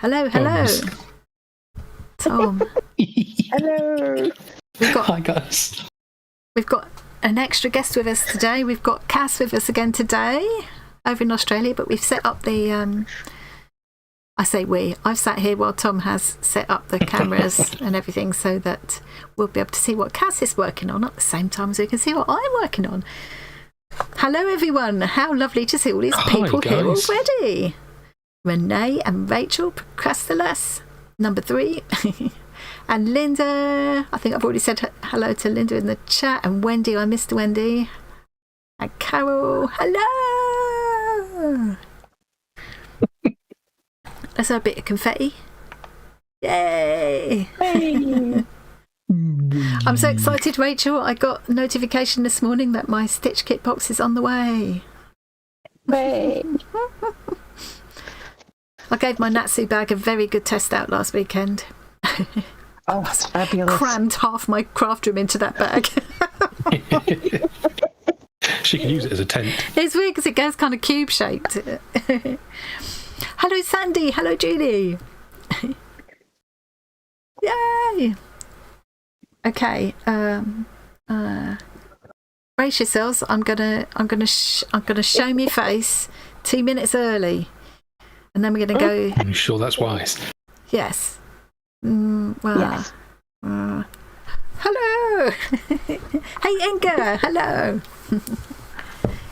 Hello. Tom. Hello. Hi, guys. We've got an extra guest with us today. We've got Cass with us again today over in Australia, but we've set up the... I say we. I've sat here while Tom has set up the cameras and everything so that we'll be able to see what Cass is working on at the same time as we can see what I'm working on. Hello, everyone. How lovely to see all these people here already. Renee and Rachel, Procrastinus, number 3. And Linda, I think I've already said hello to Linda in the chat. And Wendy, I missed Wendy. And Carol, hello. Let's have a bit of confetti. Yay. Hey. I'm so excited, Rachel. I got a notification this morning that my Stitch Kit box is on the way. Hey. I gave my Natsu bag a very good test out last weekend. Oh, that's fabulous. Crammed half my craft room into that bag. She can use it as a tent. It's weird because it goes kind of cube shaped. Hello, Sandy. Hello, Julie. Yay. Okay. Brace yourselves. I'm gonna show me face 2 minutes early, and then we're gonna go. I'm sure that's wise. Yes. Well. Yes. Hello. Hey, Inga. Hello.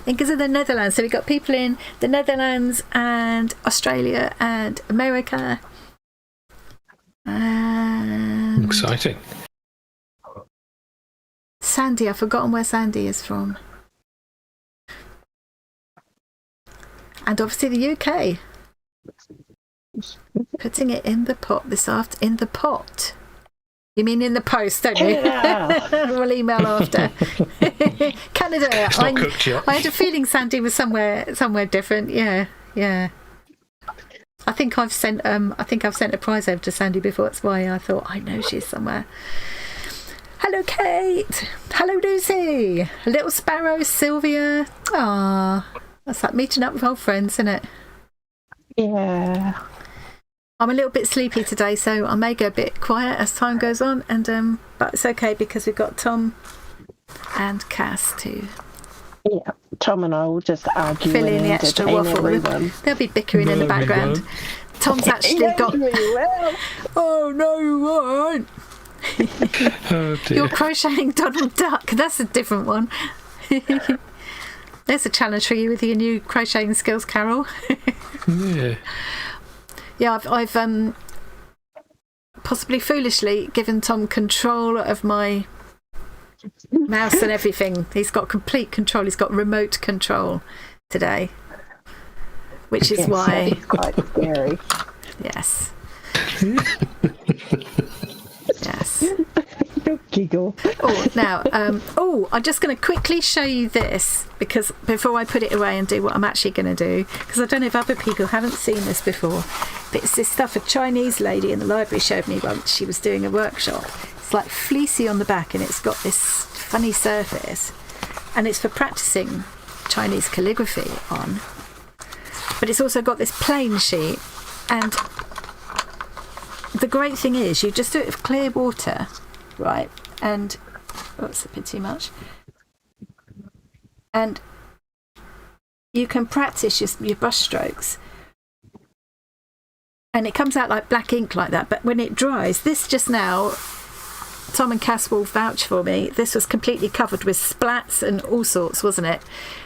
Inga's in the Netherlands, so we've got people in the Netherlands and Australia and America. And Exciting. Sandy, I've forgotten where Sandy is from. And obviously the UK. Putting it in the pot in the pot. You mean in the post, don't you? Yeah. We'll email after. Canada. It's not cooked yet. I had a feeling Sandy was somewhere different. Yeah. I think I've sent a prize over to Sandy before. That's why I thought I know she's somewhere. Hello, Kate. Hello, Lucy. Little Sparrow, Sylvia. Ah, that's like meeting up with old friends, isn't it? Yeah. I'm a little bit sleepy today, so I may go a bit quiet as time goes on, and but it's okay because we've got Tom and Cass too. Yeah, Tom and I will just argue Fill in and the extra waffle. They'll be bickering in the background. Tom's actually got. Oh no, you won't. Oh dear. You're crocheting Donald Duck. That's a different one. There's a challenge for you with your new crocheting skills, Carol. Yeah. Yeah, I've possibly foolishly given Tom control of my mouse and everything. He's got complete control. He's got remote control today, which is why. It's quite scary. Yes. Yes. Don't giggle. Oh, now, I'm just going to quickly show you this because before I put it away and do what I'm actually going to do, because I don't know if other people haven't seen this before, but it's this stuff a Chinese lady in the library showed me once she was doing a workshop. It's like fleecy on the back and it's got this funny surface, and it's for practicing Chinese calligraphy on, but it's also got this plain sheet, and the great thing is you just do it with clear water, right? And that's a bit too much. And you can practice your brush strokes, and it comes out like black ink like that. But when it dries, this just now, Tom and Cass will vouch for me, this was completely covered with splats and all sorts, wasn't it?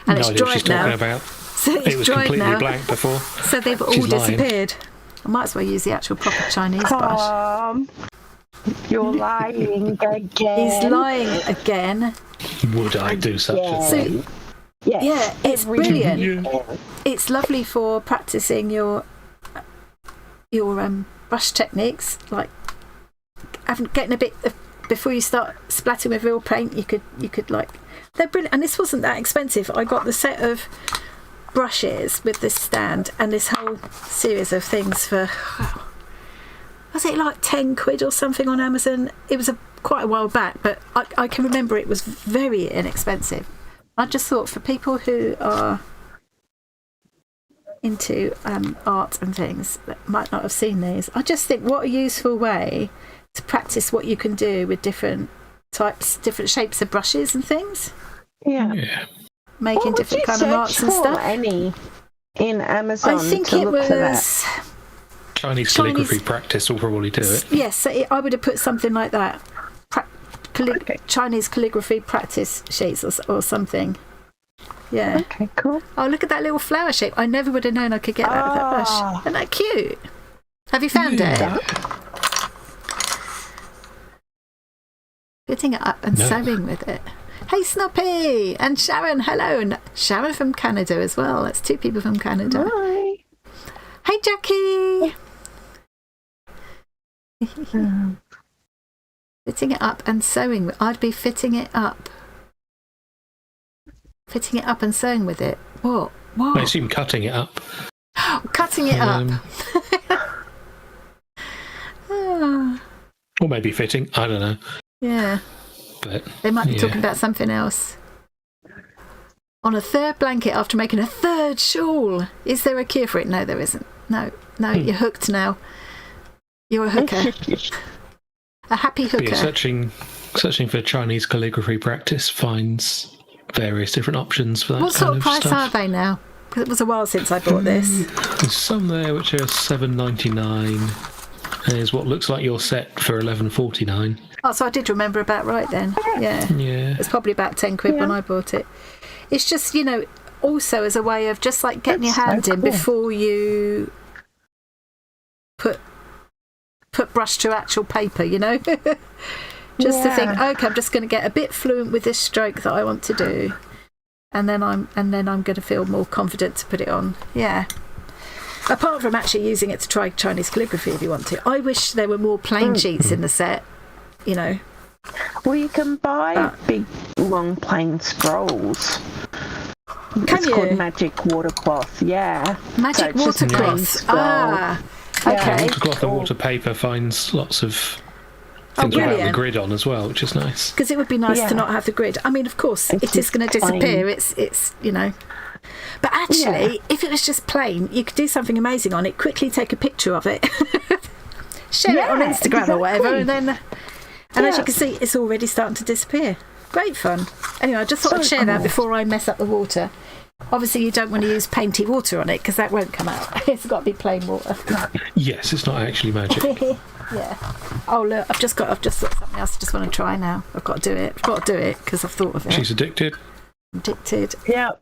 And No it's idea what she's dried now. talking about. So it's It was dried completely now. blank before. So they've all She's lying. disappeared. I might as well use the actual proper Chinese brush. You're lying again. He's lying again. Would I do such a So, thing? Yes. yeah, it's brilliant. Yeah. It's lovely for practicing your brush techniques, like getting a bit of, before you start splatting with real paint. You could like, they're brilliant. And this wasn't that expensive. I got the set of brushes with this stand and this whole series of things for, was it like 10 quid or something on Amazon? It was quite a while back, but I can remember it was very inexpensive. I just thought for people who are art and things that might not have seen these, I just think what a useful way to practice what you can do with different shapes of brushes and things. Yeah. Making different kind of arts and stuff. Any in Amazon? I think it was Chinese calligraphy practice will probably do it. Yes, so I would have put something like that. Chinese calligraphy practice sheets or something. Yeah. Okay, cool. Oh, look at that little flower shape. I never would have known I could get that with that brush. Isn't that cute? Have you found it? Fitting it up and sewing with it. Hey, Snoppy! And Sharon, hello. And Sharon from Canada as well. That's 2 people from Canada. Hi. Hey, Jackie! Fitting it up and sewing. I'd be fitting it up. Fitting it up and sewing with it. What? I assume cutting it up. Cutting it up. Or maybe fitting. I don't know. Yeah. But they might be talking about something else. On a 3rd blanket after making a 3rd shawl. Is there a cure for it? No, there isn't. No, you're hooked now. You're a hooker. A happy hooker. Yeah, searching for Chinese calligraphy practice finds various different options for that What sort of price stuff. are they now? Because it was a while since I bought this. There's some there which are $7.99. There's what looks like your set for $11.49. Oh, so I did remember about right then. Yeah. It's probably about 10 quid when I bought it. It's just, also as a way of just like getting your hand in before you put brush to actual paper, just to think, okay, I'm just going to get a bit fluent with this stroke that I want to do, and then I'm going to feel more confident to put it on. Yeah. Apart from actually using it to try Chinese calligraphy if you want to. I wish there were more plain sheets in the set, Well, you can buy big, long, plain scrolls. It's called magic watercloth, Magic watercloth. Okay. Watercloth and water paper finds lots of things without the grid on as well, which is nice. Because it would be nice to not have the grid. I mean, of course, it is going to disappear. It's But actually, if it was just plain, you could do something amazing on it, quickly take a picture of it, share it on Instagram or whatever, and then... And as you can see, it's already starting to disappear. Great fun. Anyway, I just thought I'd share that before I mess up the water. Obviously, you don't want to use painty water on it because that won't come out. It's got to be plain water. Yes, it's not actually magic. Yeah. Oh, look, I've just thought something else I just want to try now. I've got to do it. I've got to do it because I've thought of it. She's addicted. Addicted. Yep.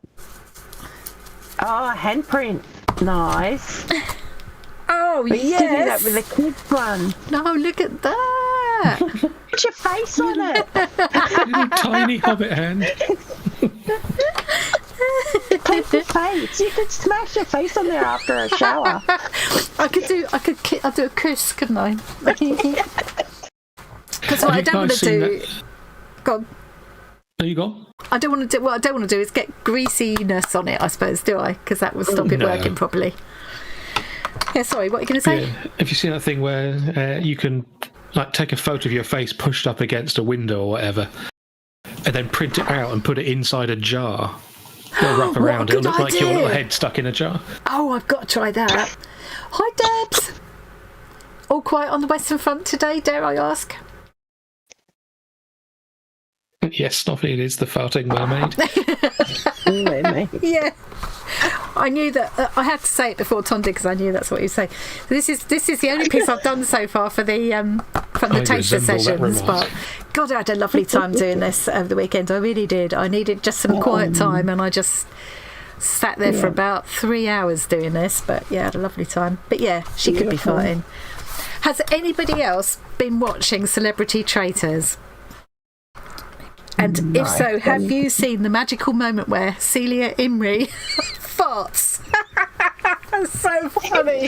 Oh, handprint. Nice. Oh, we used to do that with the kids one. No, look at that. Put your face on it. Little tiny hobbit hand. Put your face. You could smash your face on there after a shower. I'll do a kiss, couldn't I? Because what I don't want to do. Go on. There you go. I don't want to do. What I don't want to do is get greasiness on it. I suppose, do I? Because that will stop it working properly. Yeah. Sorry. What are you going to say? Yeah. Have you seen that thing where you can take a photo of your face pushed up against a window or whatever, and then print it out and put it inside a jar? They'll wrap around it. It'll look like your little head stuck in a jar. Oh, I've got to try that. Hi, Debs. All quiet on the Western Front today, dare I ask? Yes, Snoffy, it is the farting mermaid. Yeah. I knew that. I had to say it before Tom did because I knew that's what you'd say. This is the only piece I've done so far for the taster sessions. But God, I had a lovely time doing this over the weekend. I really did. I needed just some quiet time, and I just sat there for about 3 hours doing this. But yeah, I had a lovely time. But yeah, she could be farting. Has anybody else been watching Celebrity Traitors? And if so, have you seen the magical moment where Celia Imrie farts? That's so funny.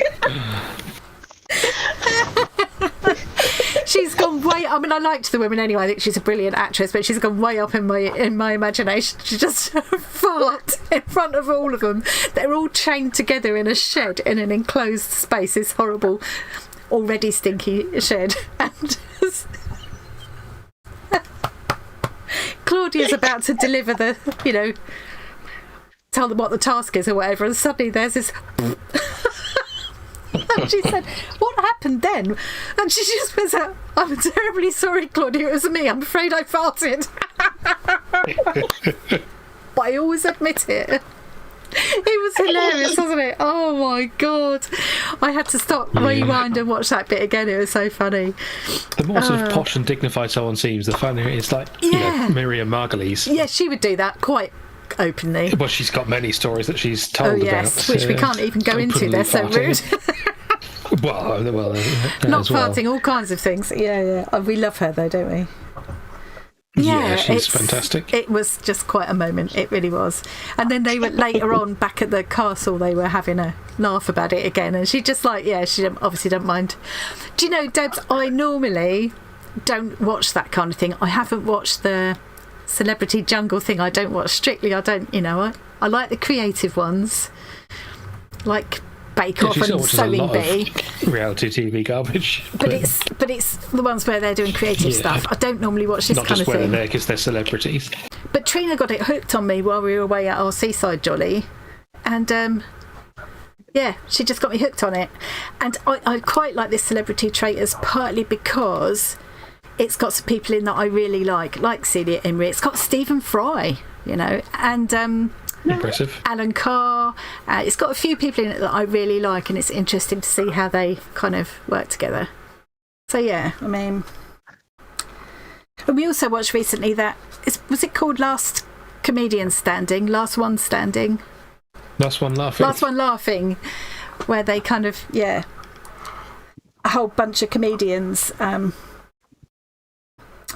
She's gone way. I mean, I liked the woman anyway. I think she's a brilliant actress, but she's gone way up in my imagination to just fart in front of all of them. They're all chained together in a shed in an enclosed space. This horrible, already stinky shed, and Claudia's about to deliver the, tell them what the task is or whatever, and suddenly there's this. And she said, "What happened then?" And she just was like, "I'm terribly sorry, Claudia. It was me. I'm afraid I farted." But I always admit it. It was hilarious, wasn't it? Oh my god! I had to stop, rewind, and watch that bit again. It was so funny. The more sort of posh and dignified someone seems, the funnier it's like. You know, Miriam Margolyes. Yeah, she would do that quite openly. Well, she's got many stories that she's told about, which we can't even go into. They're so rude. well, not farting, all kinds of things. Yeah. Oh, we love her though, don't we? Yeah, she's fantastic. It was just quite a moment. It really was. And then they were later on back at the castle. They were having a laugh about it again, and she just she obviously don't mind. Do you know, Debs? I normally don't watch that kind of thing. I haven't watched the Celebrity Jungle thing. I don't watch Strictly. I don't. I like the creative ones, like Bake Off and Sewing Bee. Reality TV garbage. But it's the ones where they're doing creative stuff. I don't normally watch this kind of thing. Not just where they're there because they're celebrities. But Trina got it hooked on me while we were away at our seaside jolly, and she just got me hooked on it. And I quite like this Celebrity Traitors partly because it's got some people in that I really like Celia Imrie. It's got Stephen Fry, and impressive. Alan Carr. It's got a few people in it that I really like, and it's interesting to see how they kind of work together. So and we also watched recently was it called Last Comedian Standing? Last One Standing? Last One Laughing. Where they kind of, a whole bunch of comedians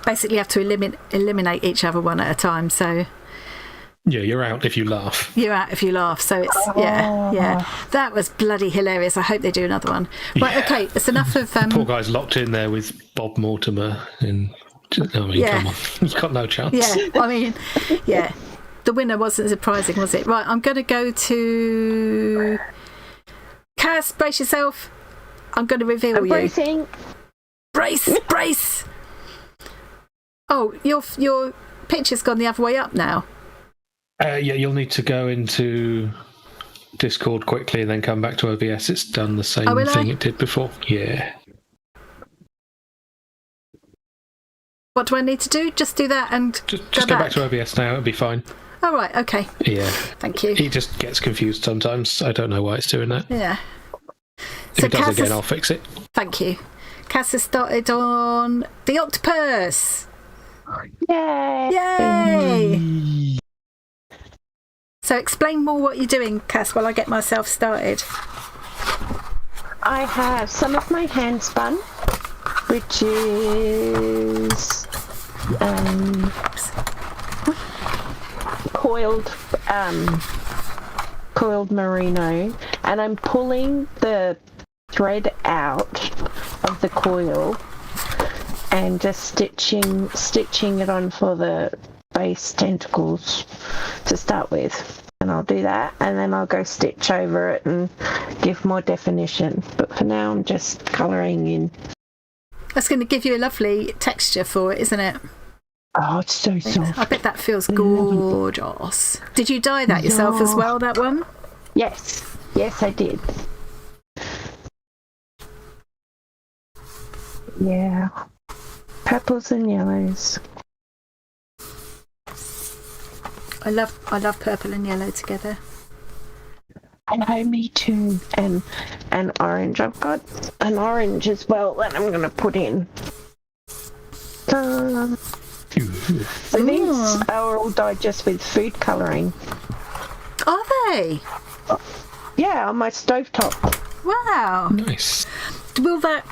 basically have to eliminate each other one at a time, so... Yeah, you're out if you laugh. So it's that was bloody hilarious. I hope they do another one. Right, okay, it's enough of poor guy's locked in there with Bob Mortimer and come on, you've got no chance. The winner wasn't surprising, was it? Right, I'm going to go to Cass. Brace yourself. I'm going to reveal you. Bracing. Brace. Oh, your picture's gone the other way up now. You'll need to go into Discord quickly and then come back to OBS. It's done the same thing it did before. Yeah. What do I need to do? Just do that and just go back to OBS now. It'll be fine. Oh, right. Okay. Yeah. Thank you. He just gets confused sometimes. I don't know why it's doing that. Yeah. If it does again, I'll fix it. Thank you. Cass has started on the octopus. Yay! So explain more what you're doing, Cass, while I get myself started. I have some of my hand spun, which is coiled merino, and I'm pulling the thread out of the coil and just stitching it on for the base tentacles to start with, and I'll do that, and then I'll go stitch over it and give more definition, but for now I'm just colouring in. That's going to give you a lovely texture for it, isn't it? Oh, it's so soft. I bet that feels gorgeous. Did you dye that yourself as well, that one? Yes I did. Yeah, purples and yellows. I love purple and yellow together. I know, me too. And orange. I've got an orange as well that I'm going to put in. So these are all dyed just with food colouring. Are they? Yeah, on my stovetop. Wow. Nice. Will that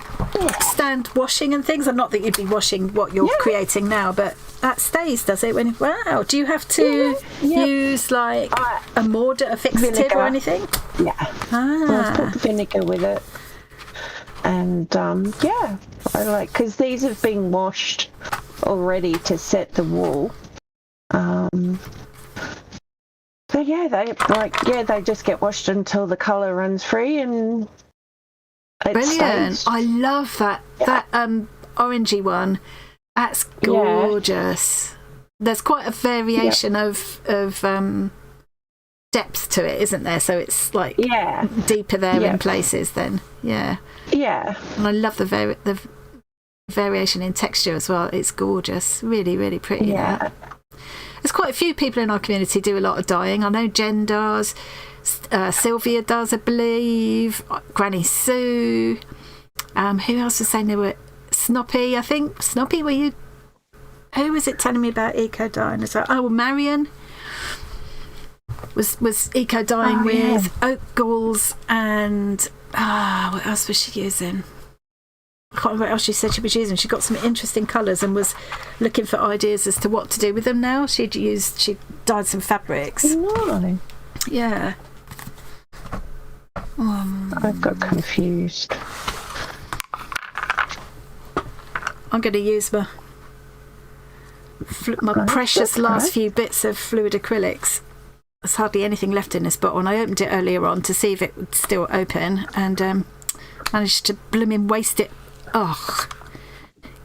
stand washing and things? Not that you'd be washing what you're creating now, but that stays, does it? Wow. Do you have to use like a mortar, a fixative vinegar. or anything? Yeah. I've put vinegar with it. And I like, because these have been washed already to set the wool. So they just get washed until the colour runs free and it brilliant. stays. I love that orangey one. That's gorgeous. There's quite a variation of depth to it, isn't there? So it's like Yeah. deeper there Yeah. in places then. Yeah. Yeah. And I love the variation in texture as well. It's gorgeous. Really, really pretty. Yeah. That. There's quite a few people in our community do a lot of dyeing. I know Jen does. Sylvia does, I believe. Granny Sue. Who else was saying they were? Snoppy, I think. Snoppy, were you? Who was it telling me about eco dyeing as well? Oh, well, Marion was eco dyeing with oak galls and what else was she using? I can't remember what else she said she was using. She got some interesting colours and was looking for ideas as to what to do with them now. She dyed some fabrics. No. Yeah. I've got confused. I'm going to use my precious last few bits of fluid acrylics. There's hardly anything left in this bottle, and I opened it earlier on to see if it would still open, and managed to blooming waste it. Oh,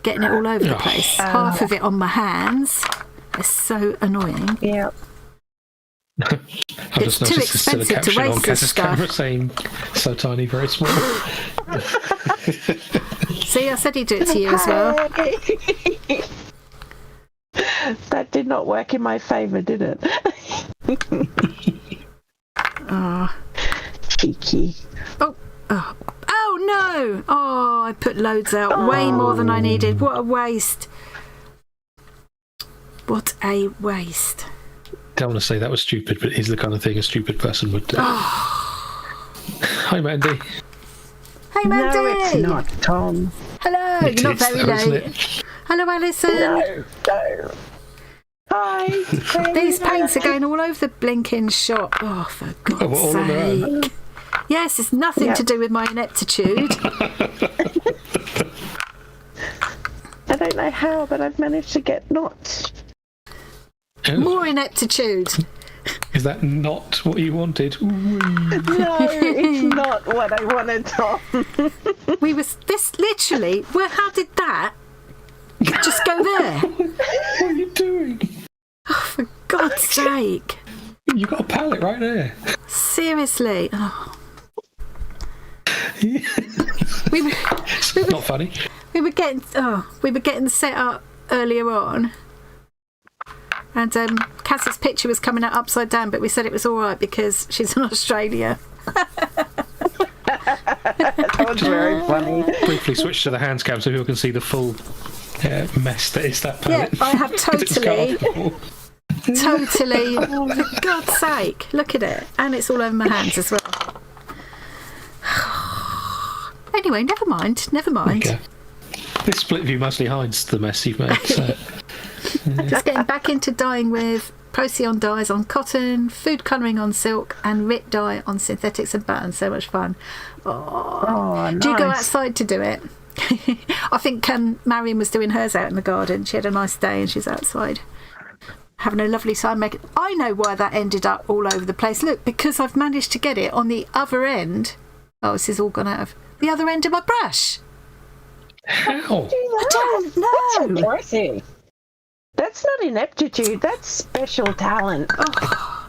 getting it all over the place. Half of it on my hands. It's so annoying. Yeah. I've It's just too noticed there's still a expensive to caption on waste this Cass's stuff. camera saying so tiny, very small. See, I said he'd do it to you as well. That did not work in my favour, did it? Oh. Cheeky. Oh no! Oh, I put loads out. Way more than I needed. What a waste. What a waste. Don't want to say that was stupid, but it is the kind of thing a stupid person would do. Hi, Mandy. Hey, Mandy! No, it's not, Tom. Hello, It you're not is, very though, isn't late. it? Hello, Alison. No. Hi. These paints are going all over the blinking shop. Oh, for God's all on their own. sake. Yes, it's nothing to do with my ineptitude. I don't know how, but I've managed to get knots. Oh, More ineptitude. is that not what you wanted? No, it's not what I wanted, Tom. Well, how did that just go there? What are you doing? Oh, for God's sake. You got a palette right there. Seriously. Oh. It's not funny. We were getting set up earlier on, and Cass's picture was coming out upside down, but we said it was all right because she's in Australia. That was very funny. Briefly switch to the hands cam so people can see the full mess that is that Yeah, palette. I have It's totally. colourful. Totally. For God's sake, look at it, and it's all over my hands as well. Anyway, never mind. Okay. This split view mostly hides the mess you've made. So. Just getting back into dyeing with Procyon dyes on cotton, food colouring on silk, and RIP dye on synthetics and buttons. So much fun. Oh, Do you go nice. outside to do it? I think Marion was doing hers out in the garden. She had a nice day and she's outside having a lovely time making. I know why that ended up all over the place. Look, because I've managed to get it on the other end. Oh, this is all gone out of the other end of my brush. How? I don't know. That's impressive. That's not ineptitude. That's special talent.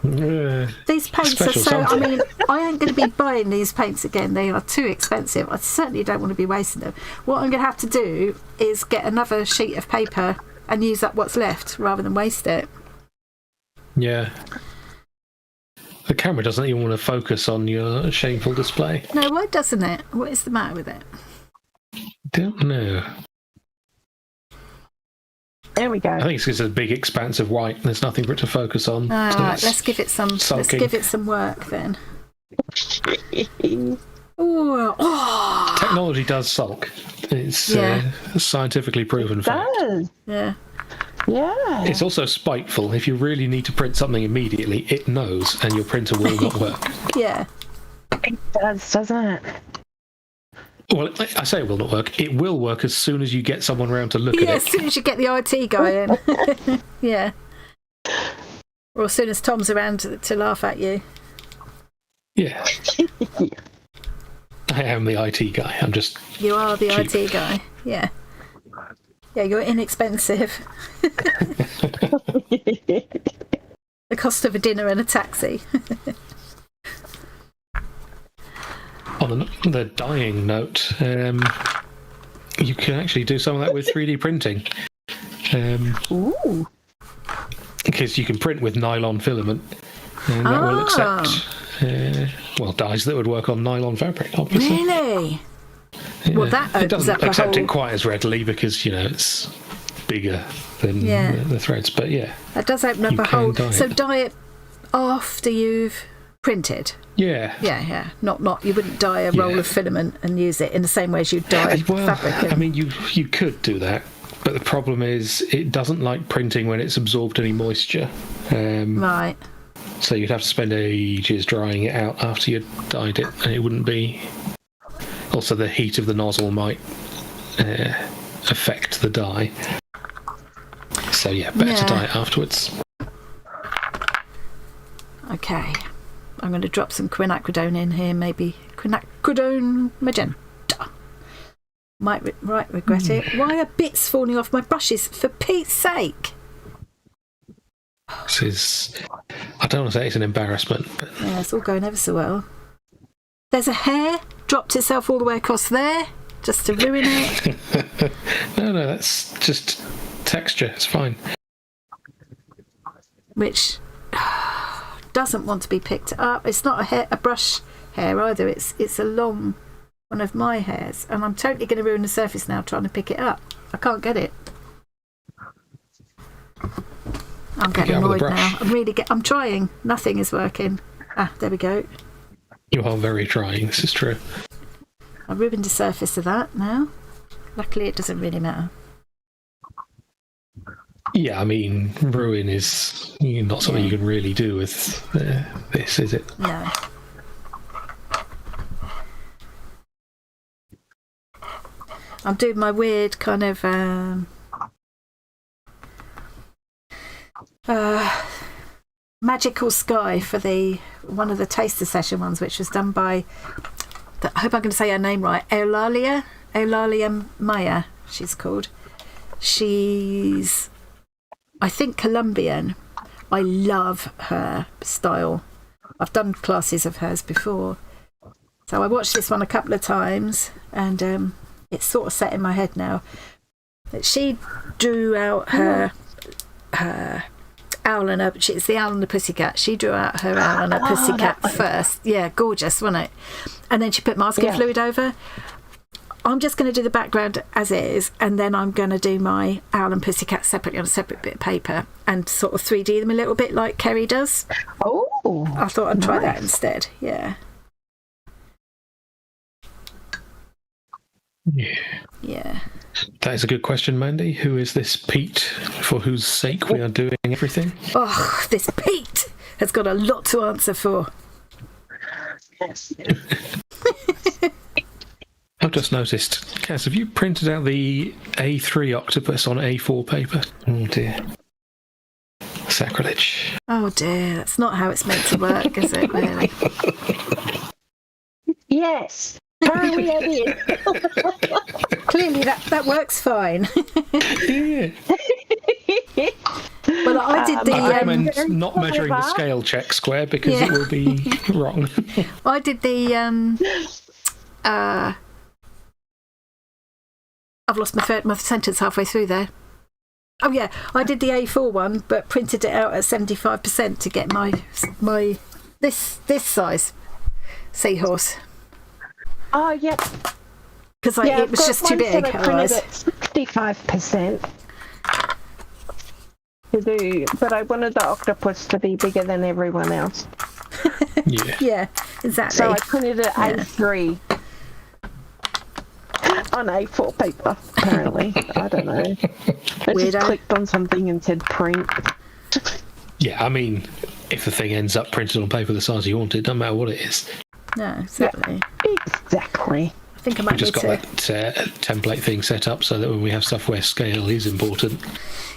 These paints are Special so. something. I mean, I ain't going to be buying these paints again. They are too expensive. I certainly don't want to be wasting them. What I'm going to have to do is get another sheet of paper and use up what's left rather than waste it. Yeah. The camera doesn't even want to focus on your shameful display. No, why doesn't it? What is the matter with it? Don't know. There we go. I think it's because it's a big expanse of white. There's nothing for it to focus on. All so right, it's let's give it some. Let's sulking. give it some work then. Ooh, oh, Technology does sulk. It's Yeah. scientifically proven fact. Does. yeah. Yeah. It's also spiteful. If you really need to print something immediately, it knows, and your printer will not work. Yeah. It does, doesn't it? Well, I say it will not work. It will work as soon as you get someone around to look Yeah, at as it. soon as you get the IT guy in. Yeah. Or as soon as Tom's around to laugh at you. Yeah. I am the IT guy. I'm just. You are the cheap. IT guy. Yeah. Yeah, you're inexpensive. The cost of a dinner and a taxi. On the dyeing note, you can actually do some of that with 3D printing. Ooh. Because you can print with nylon filament, and that will accept dyes that would work on nylon fabric, obviously. Really? Yeah. Well, that opens it doesn't up a accept whole... it quite as readily because it's bigger than the threads, but yeah. That does open up a whole... So it. dye it after you've printed? Yeah. Yeah. Not you wouldn't dye a roll of filament and use it in the same way as you'd dye fabric. I mean, you could do that, but the problem is it doesn't like printing when it's absorbed any moisture. Right. So you'd have to spend ages drying it out after you'd dyed it, and it wouldn't be... Also, the heat of the nozzle might affect the dye. So yeah, better to dye it afterwards. Okay. I'm going to drop some quinacridone in here, maybe quinacridone magenta. Might regret it. Why are bits falling off my brushes, for Pete's sake? This is... I don't want to say it's an embarrassment, but... Yeah, it's all going ever so well. There's a hair dropped itself all the way across there, just to ruin it. No, that's just texture. It's fine. Which doesn't want to be picked up. It's not a brush hair either. It's a long one of my hairs, and I'm totally going to ruin the surface now trying to pick it up. I can't get it. I'm getting annoyed now. I'm trying. Nothing is working. There we go. You are very trying. This is true. I ruined the surface of that now. Luckily, it doesn't really matter. Yeah, I mean, ruin is not something you can really do with this, is it? No. I'm doing my weird kind of magical sky for one of the taster session ones, which was done by, I hope I'm going to say her name right, Eulalia Maya, she's called. She's, I think, Colombian. I love her style. I've done classes of hers before. So I watched this one a couple of times, and it's sort of set in my head now. She drew out her owl and it's the owl and the pussycat. She drew out her owl and her pussycat first. Yeah, gorgeous, wasn't it? And then she put masking fluid over. I'm just going to do the background as is, and then I'm going to do my owl and pussycat separately on a separate bit of paper and sort of 3D them a little bit like Kerry does. Oh, I thought I'd try that instead. Yeah. Yeah. That is a good question, Mandy. Who is this Pete for whose sake we are doing everything? Oh, this Pete has got a lot to answer for. Yes. I've just noticed, Cass, have you printed out the A3 octopus on A4 paper? Oh dear. Sacrilege. Oh dear, that's not how it's meant to work, is it, really? Yes. Hurry edit. Clearly that works fine. Yeah. Well, I did the... I recommend not measuring the scale check square because it will be wrong. I did the... I've lost my sentence halfway through there. Oh yeah, I did the A4 one, but printed it out at 75% to get my this size seahorse. Oh yep. Because it was just too big. I printed at 65% to do, but I wanted the octopus to be bigger than everyone else. Yeah, exactly. So I printed it at A3. On A4 paper, apparently. I don't know. I just clicked on something and said print. Yeah, I mean, if the thing ends up printed on paper the size you want, it doesn't matter what it is. No, exactly. Yeah, exactly. I think I might just got that template thing set up so that when we have stuff where scale is important.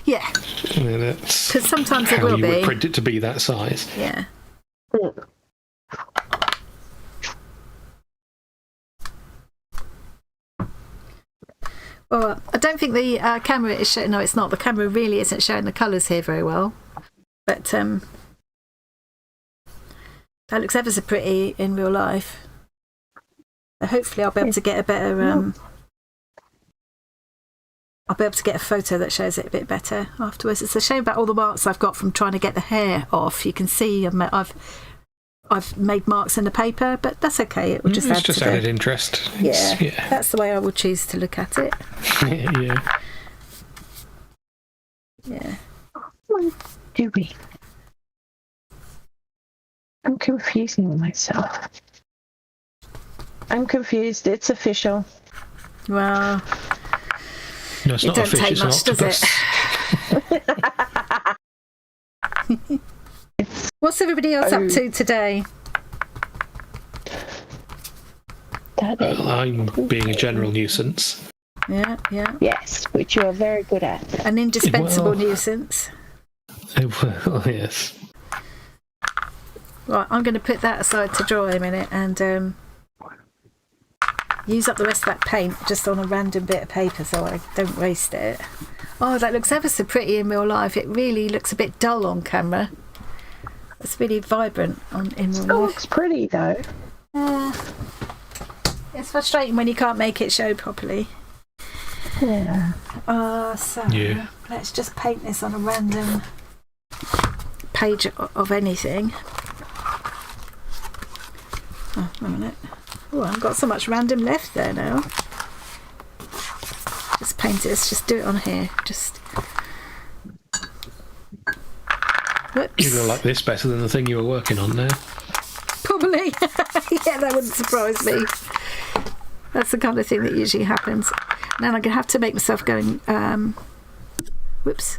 Yeah. Because sometimes it will be. How you would print it to be that size. Yeah. Well, I don't think the camera is showing. No, it's not. The camera really isn't showing the colours here very well. But That looks ever so pretty in real life. So hopefully I'll be able to get a better... I'll be able to get a photo that shows it a bit better afterwards. It's a shame about all the marks I've got from trying to get the hair off. You can see I've made marks in the paper, but that's okay. It will just add to added interest. Yeah, that's the way I will choose to look at it. Yeah. Do we? I'm confusing myself. I'm confused. It's official. Well, no, it's not a fish. It's an octopus. What's everybody else up to today? Well, I'm being a general nuisance. Yeah. Yes, which you're very good at. An indispensable nuisance. Well, yes. Right, I'm going to put that aside to dry a minute and use up the rest of that paint just on a random bit of paper so I don't waste it. Oh, that looks ever so pretty in real life. It really looks a bit dull on camera. It's really vibrant in real life. It looks pretty though. It's frustrating when you can't make it show properly. Yeah. Let's just paint this on a random page of anything. Oh, wait a minute. Oh, I've got so much random left there now. Just paint it. Let's just do it on here. Just. Whoops. You're going to like this better than the thing you were working on there. Probably. Yeah, that wouldn't surprise me. That's the kind of thing that usually happens. And then I'm going to have to make myself going, whoops.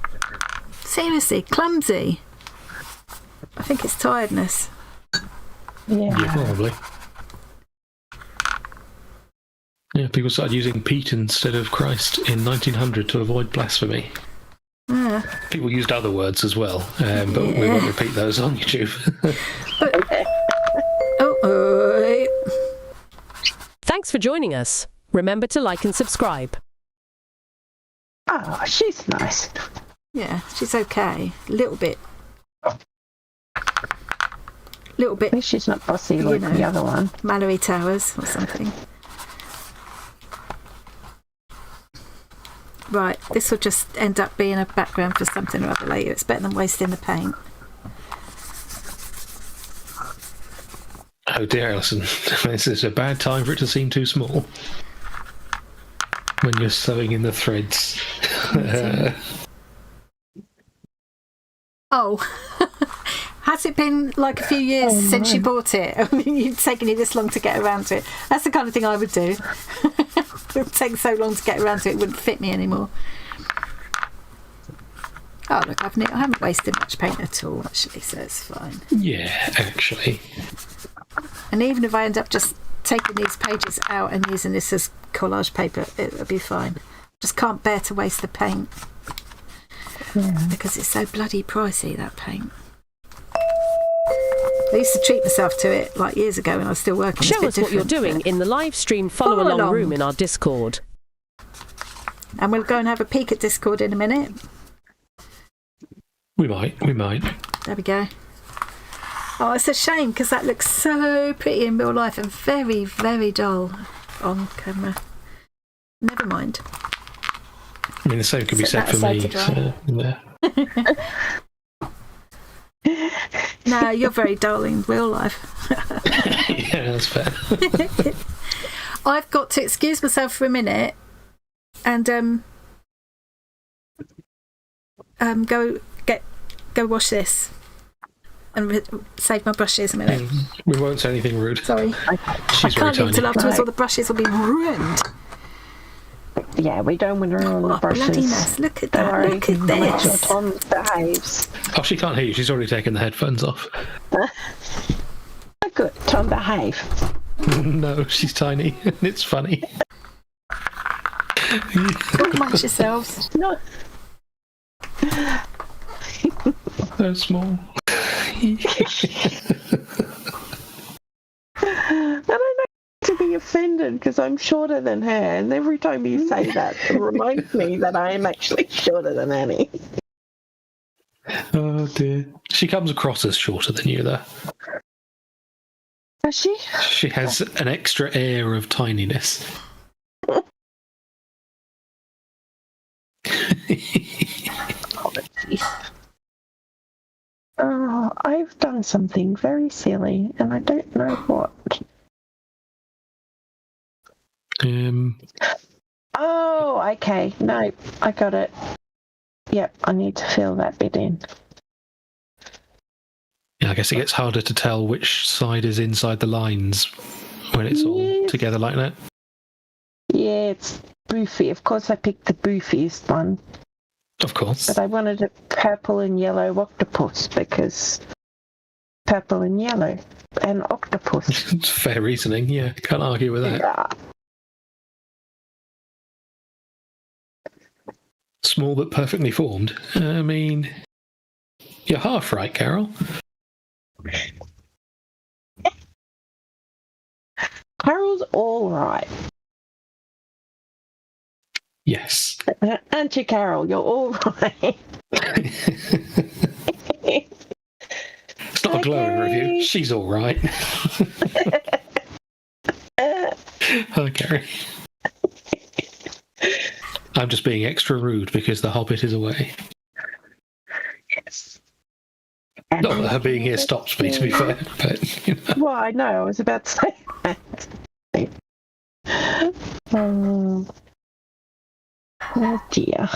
Seriously, clumsy. I think it's tiredness. Yeah, probably. Yeah, people started using Pete instead of Christ in 1900 to avoid blasphemy. People used other words as well, but we won't repeat those on YouTube. Thanks for joining us. Remember to like and subscribe. Oh, she's nice. Yeah, she's okay. A little bit. At least she's not bossy like the other one. Mallory Towers or something. Right, this will just end up being a background for something or other later. It's better than wasting the paint. Oh dear, Alison. This is a bad time for it to seem too small. When you're sewing in the threads. Oh. Has it been like a few years since you bought it? I mean, you've taken you this long to get around to it. That's the kind of thing I would do. It would take so long to get around to it, it wouldn't fit me anymore. Oh, look, I haven't wasted much paint at all, actually, so it's fine. Yeah, actually. And even if I end up just taking these pages out and using this as collage paper, it'll be fine. Just can't bear to waste the paint. Yeah. Because it's so bloody pricey, that paint. I used to treat myself to it like years ago when I was still working. Show us what you're doing in the live stream follow along room in our Discord. And we'll go and have a peek at Discord in a minute. We might. There we go. Oh, it's a shame because that looks so pretty in real life and very, very dull on camera. Never mind. I mean, the same could be said for me. So, yeah. No, you're very dull in real life. Yeah, that's fair. I've got to excuse myself for a minute and go wash this and save my brushes a minute. We won't say anything rude. Sorry. I can't leave till afterwards or the brushes will be ruined. Yeah, we don't want to ruin the brushes. Bloody mess. Look at that. Look at this. Your Tom behaves. Oh, she can't hear you. She's already taken the headphones off. Good. Tom behave. No, she's tiny and it's funny. Talk amongst yourselves. No. So small. I don't know to be offended because I'm shorter than her, and every time you say that, it reminds me that I am actually shorter than Annie. Oh dear. She comes across as shorter than you, though. Does she? She has an extra air of tininess. Oh, I've done something very silly, and I don't know what. Oh, okay. No, I got it. Yep, I need to fill that bit in. Yeah, I guess it gets harder to tell which side is inside the lines when it's all together like that. Yeah, it's boofy. Of course, I picked the boofiest one. Of course. But I wanted a purple and yellow octopus because purple and yellow and octopus. It's fair reasoning, yeah. Can't argue with that. Yeah. Small but perfectly formed. I mean, you're half right, Carol. Carol's all right. Yes. Aren't you, Carol? You're all right. It's not a glowing review. She's all right. Hi, Gary. I'm just being extra rude because the Hobbit is away. Yes. Not that her being here stops me, to be fair. But, you know. Well, I know. I was about to say that. Oh dear.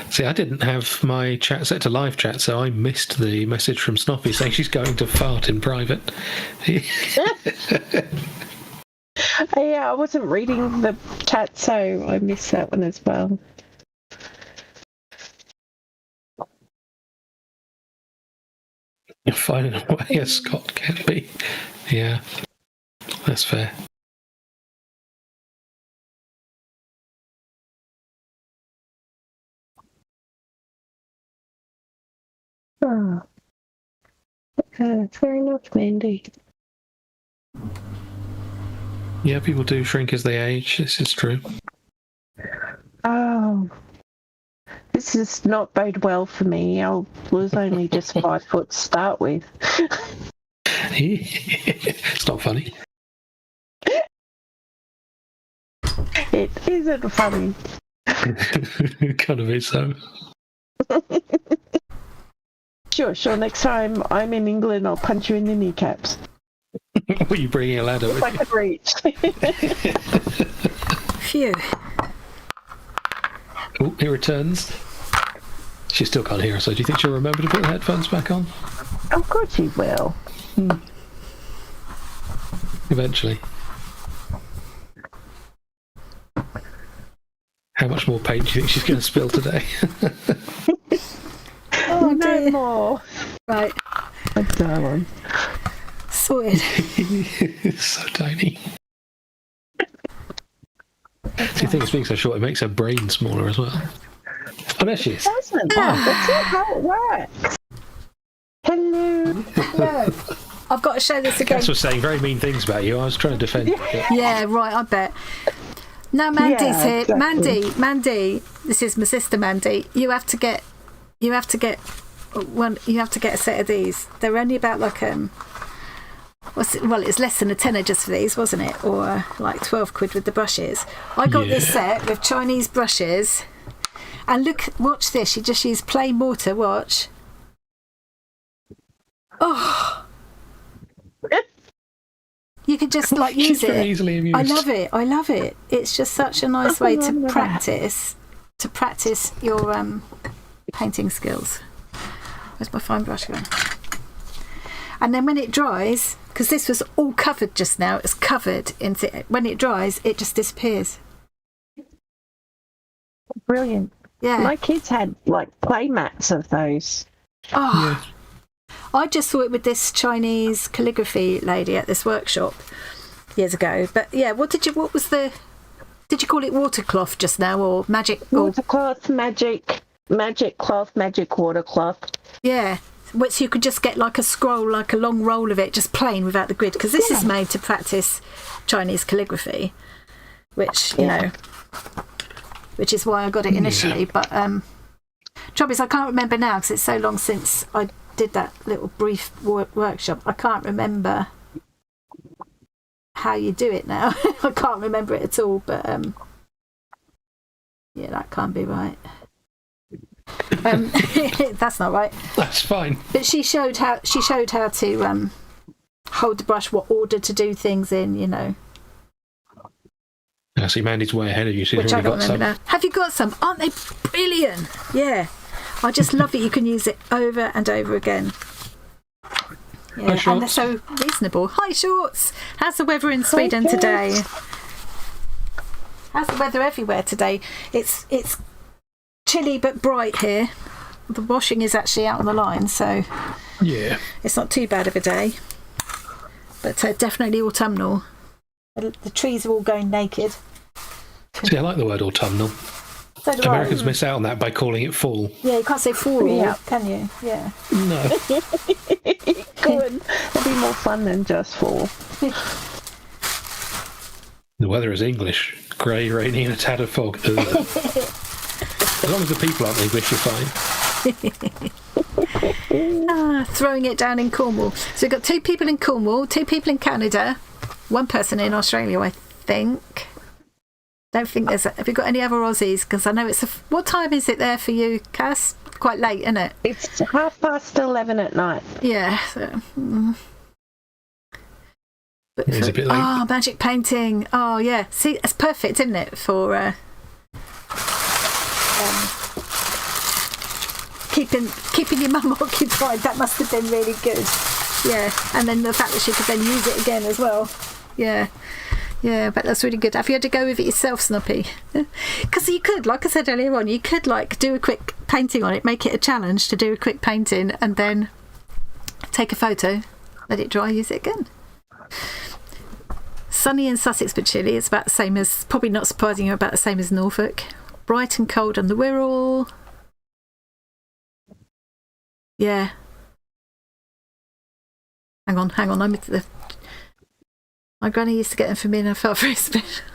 See, I didn't have my chat set to live chat, so I missed the message from Snoppy saying she's going to fart in private. Yeah, I wasn't reading the chat, so I missed that one as well. You're finding a way as Scott can be. Yeah, that's fair. Oh. Fair enough, Mandy. Yeah, people do shrink as they age. This is true. Oh. This does not bode well for me. I was only just 5 foot to start with. It's not funny. It isn't funny. Kind of is, so. Sure. Next time I'm in England, I'll punch you in the kneecaps. Were you bringing a ladder with if I could reach. Phew. Oh, he returns. She still can't hear us, so do you think she'll remember to put the headphones back on? Of course she will. Eventually. How much more paint do you think she's going to spill today? Oh, no more. Right. My darling. Sorted. So tiny. See, the thing is, being so short, it makes her brain smaller as well. Oh, there she is. Doesn't. That's not how it works. Hello. I've got to show this again. Cass was saying very mean things about you. I was trying to defend you. Yeah, right, I bet. Now Mandy's here. Exactly. Mandy, this is my sister Mandy. You have to get a set of these. They're only about like it's less than a tenner just for these, wasn't it? Or like 12 quid with the brushes. I got this set with Chinese brushes. And look, watch this. You just use plain mortar, watch. Oh. You can just like use it. Very easily amused. I love it. It's just such a nice way to practice your painting skills. Where's my fine brush going? And then when it dries, because this was all covered just now, it's covered into it. When it dries, it just disappears. Brilliant. Yeah. My kids had like play mats of those. Oh. Yeah. I just saw it with this Chinese calligraphy lady at this workshop years ago. But yeah, did you call it watercloth just now or magic? Watercloth, magic cloth, magic watercloth. Yeah. So you could just get like a scroll, like a long roll of it, just plain without the grid. Because this is made to practice Chinese calligraphy, which, you know, which is why I got it initially. Yeah. But trouble is, I can't remember now because it's so long since I did that little brief workshop. I can't remember how you do it now. I can't remember it at all. But yeah, that can't be right. That's not right. That's fine. But she showed how to hold the brush, what order to do things in, you know. I see Mandy's way ahead of you. She's Which I already don't got remember some. now. Have you got some? Aren't they brilliant? Yeah. I just love that you can use it over and over again. Yeah, Hi, and they're so reasonable. Hi, Shorts. How's the weather in Sweden today? How's the weather everywhere today? It's chilly but bright here. The washing is actually out on the line, so Yeah. it's not too bad of a day. But definitely autumnal. The trees are all going naked. See, I like the word autumnal. So do Americans I. miss out on that by calling it fall. Yeah, you can't say floral, Yeah. can you? Yeah. No. Good. It'll be more fun than just fall. The weather is English. Grey, rainy, and a tad of fog. Ugh. As long as the people aren't English, you're fine. Throwing it down in Cornwall. So we've got 2 people in Cornwall, 2 people in Canada, 1 person in Australia, I think. Don't think there's... Have you got any other Aussies? Because I know it's... What time is it there for you, Cass? Quite late, isn't it? It's 11:30 at night. Yeah. So, But It is a bit late. Oh, magic painting. Oh, yeah. See, it's perfect, isn't it, for... keeping your mum occupied. That must have been really good. Yeah, and then the fact that she could then use it again as well. Yeah, but that's really good. Have you had to go with it yourself, Snoopy? Because you could, like I said earlier on, you could like do a quick painting on it, make it a challenge to do a quick painting, and then take a photo, let it dry, use it again. Sunny in Sussex but chilly. It's about the same as, probably not surprising, about the same as Norfolk. Bright and cold on the Wirral. Yeah. Hang on. My granny used to get them for me and I felt very special.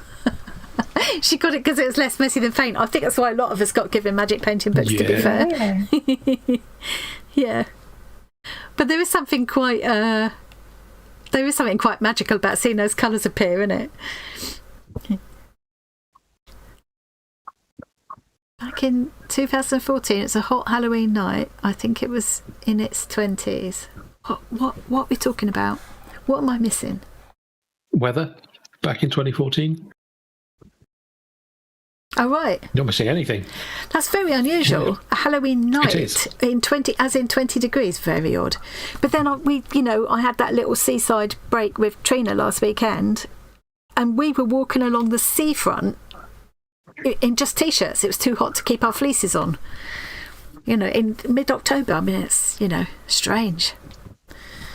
She got it because it was less messy than paint. I think that's why a lot of us got given magic painting books, to be fair. Yeah. But there is something quite magical about seeing those colours appear, isn't it? Back in 2014, it's a hot Halloween night. I think it was in its 20s. What are we talking about? What am I missing? Weather back in 2014. Oh, right. Not missing anything. That's very unusual. A Halloween night in 20 degrees, very odd. But then I had that little seaside break with Trina last weekend, and we were walking along the seafront in just t-shirts. It was too hot to keep our fleeces on. In mid-October. I mean, it's strange.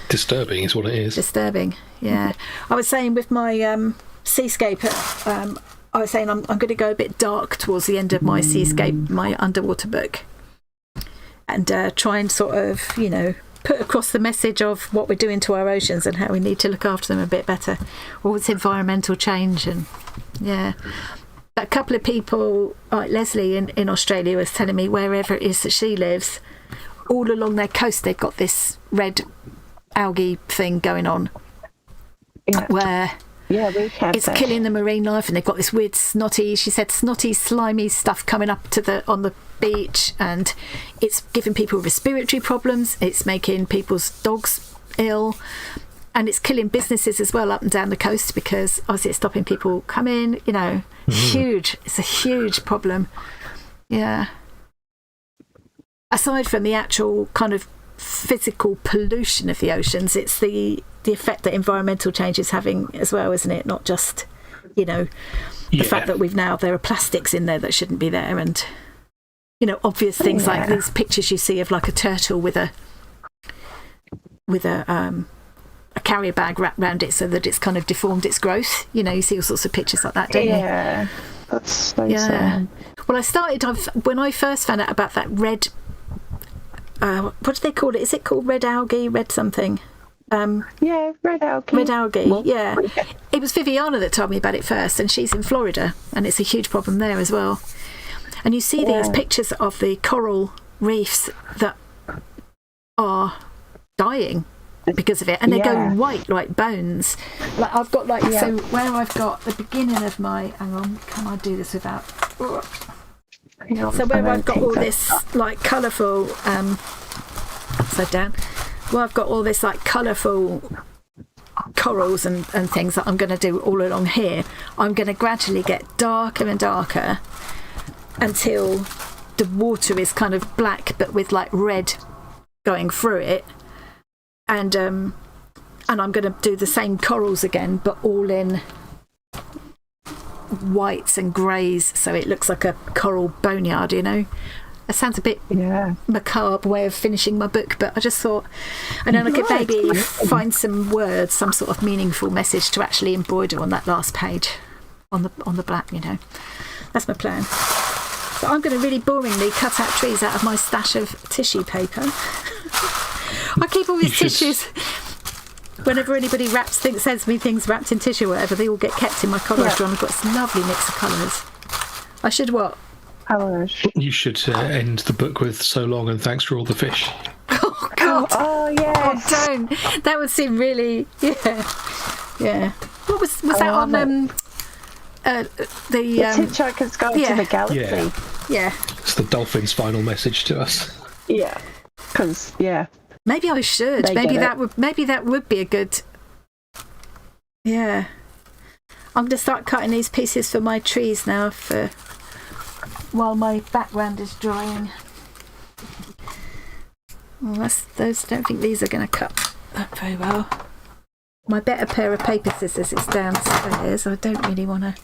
Disturbing is what it is. Disturbing, yeah. I was saying with my seascape, I was saying I'm going to go a bit dark towards the end of my seascape, my underwater book, and try and sort of, put across the message of what we're doing to our oceans and how we need to look after them a bit better. All this environmental change, and yeah. A couple of people, like Leslie in Australia, was telling me wherever it is that she lives, all along their coast they've got this red algae thing going on, where we have it's killing the marine life, and they've got this weird snotty, she said, snotty, slimy stuff coming up on the beach, and it's giving people respiratory problems, it's making people's dogs ill, and it's killing businesses as well up and down the coast, because obviously it's stopping people coming, huge. It's a huge problem. Yeah. Aside from the actual kind of physical pollution of the oceans, it's the effect that environmental change is having as well, isn't it? Not just, the fact that there are plastics in there that shouldn't be there, and obvious things like these pictures you see of like a turtle with a carrier bag wrapped around it so that it's kind of deformed its growth. You see all sorts of pictures like that, don't you? Yeah, that's so sad. Well, when I first found out about that red, what do they call it? Is it called red algae, red something? Yeah, red algae. Red algae, yeah. It was Viviana that told me about it first, and she's in Florida, and it's a huge problem there as well. And you see these pictures of the coral reefs that are dying because of it, and they go white like bones. Like I've got so where I've got the beginning of my, hang on, can I do this without? So where I've got all this like colourful, upside down, where I've got all this like colourful corals and things that I'm going to do all along here, I'm going to gradually get darker and darker until the water is kind of black but with like red going through it, and I'm going to do the same corals again but all in whites and greys, so it looks like a coral boneyard, you know. It sounds a bit macabre way of finishing my book, but I just thought, and then I could maybe find some words, some sort of meaningful message to actually embroider on that last page on the black, you know. That's my plan. But I'm going to really boringly cut out trees out of my stash of tissue paper. I keep all these tissues. Whenever anybody sends me things wrapped in tissue or whatever, they all get kept in my collage drawer. I've got this lovely mix of colours. I should what? Colours. You should end the book with "So long and thanks for all the fish." Oh God! Oh yes. Oh, don't. That would seem really yeah. What was that on the Hitchhiker's Guide to the Galaxy? Yeah. It's the dolphin's final message to us. Yeah. Because maybe I should. Maybe that would be a good. Yeah. I'm going to start cutting these pieces for my trees now while my background is drying. Well, I don't think these are going to cut that very well. My better pair of paper scissors is downstairs. I don't really want to.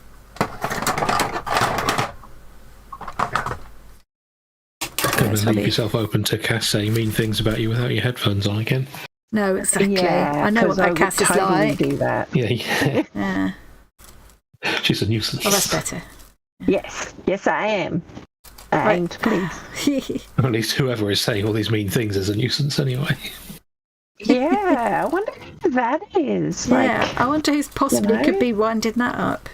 Don't want to leave yourself open to Cass saying mean things about you without your headphones on again. No, exactly. I know what that Cass is like. Do that. Yeah. She's a nuisance. Oh, that's better. Yes, I am. And please. At least whoever is saying all these mean things is a nuisance anyway. Yeah, I wonder who that is. I wonder who's possibly could be winding that up.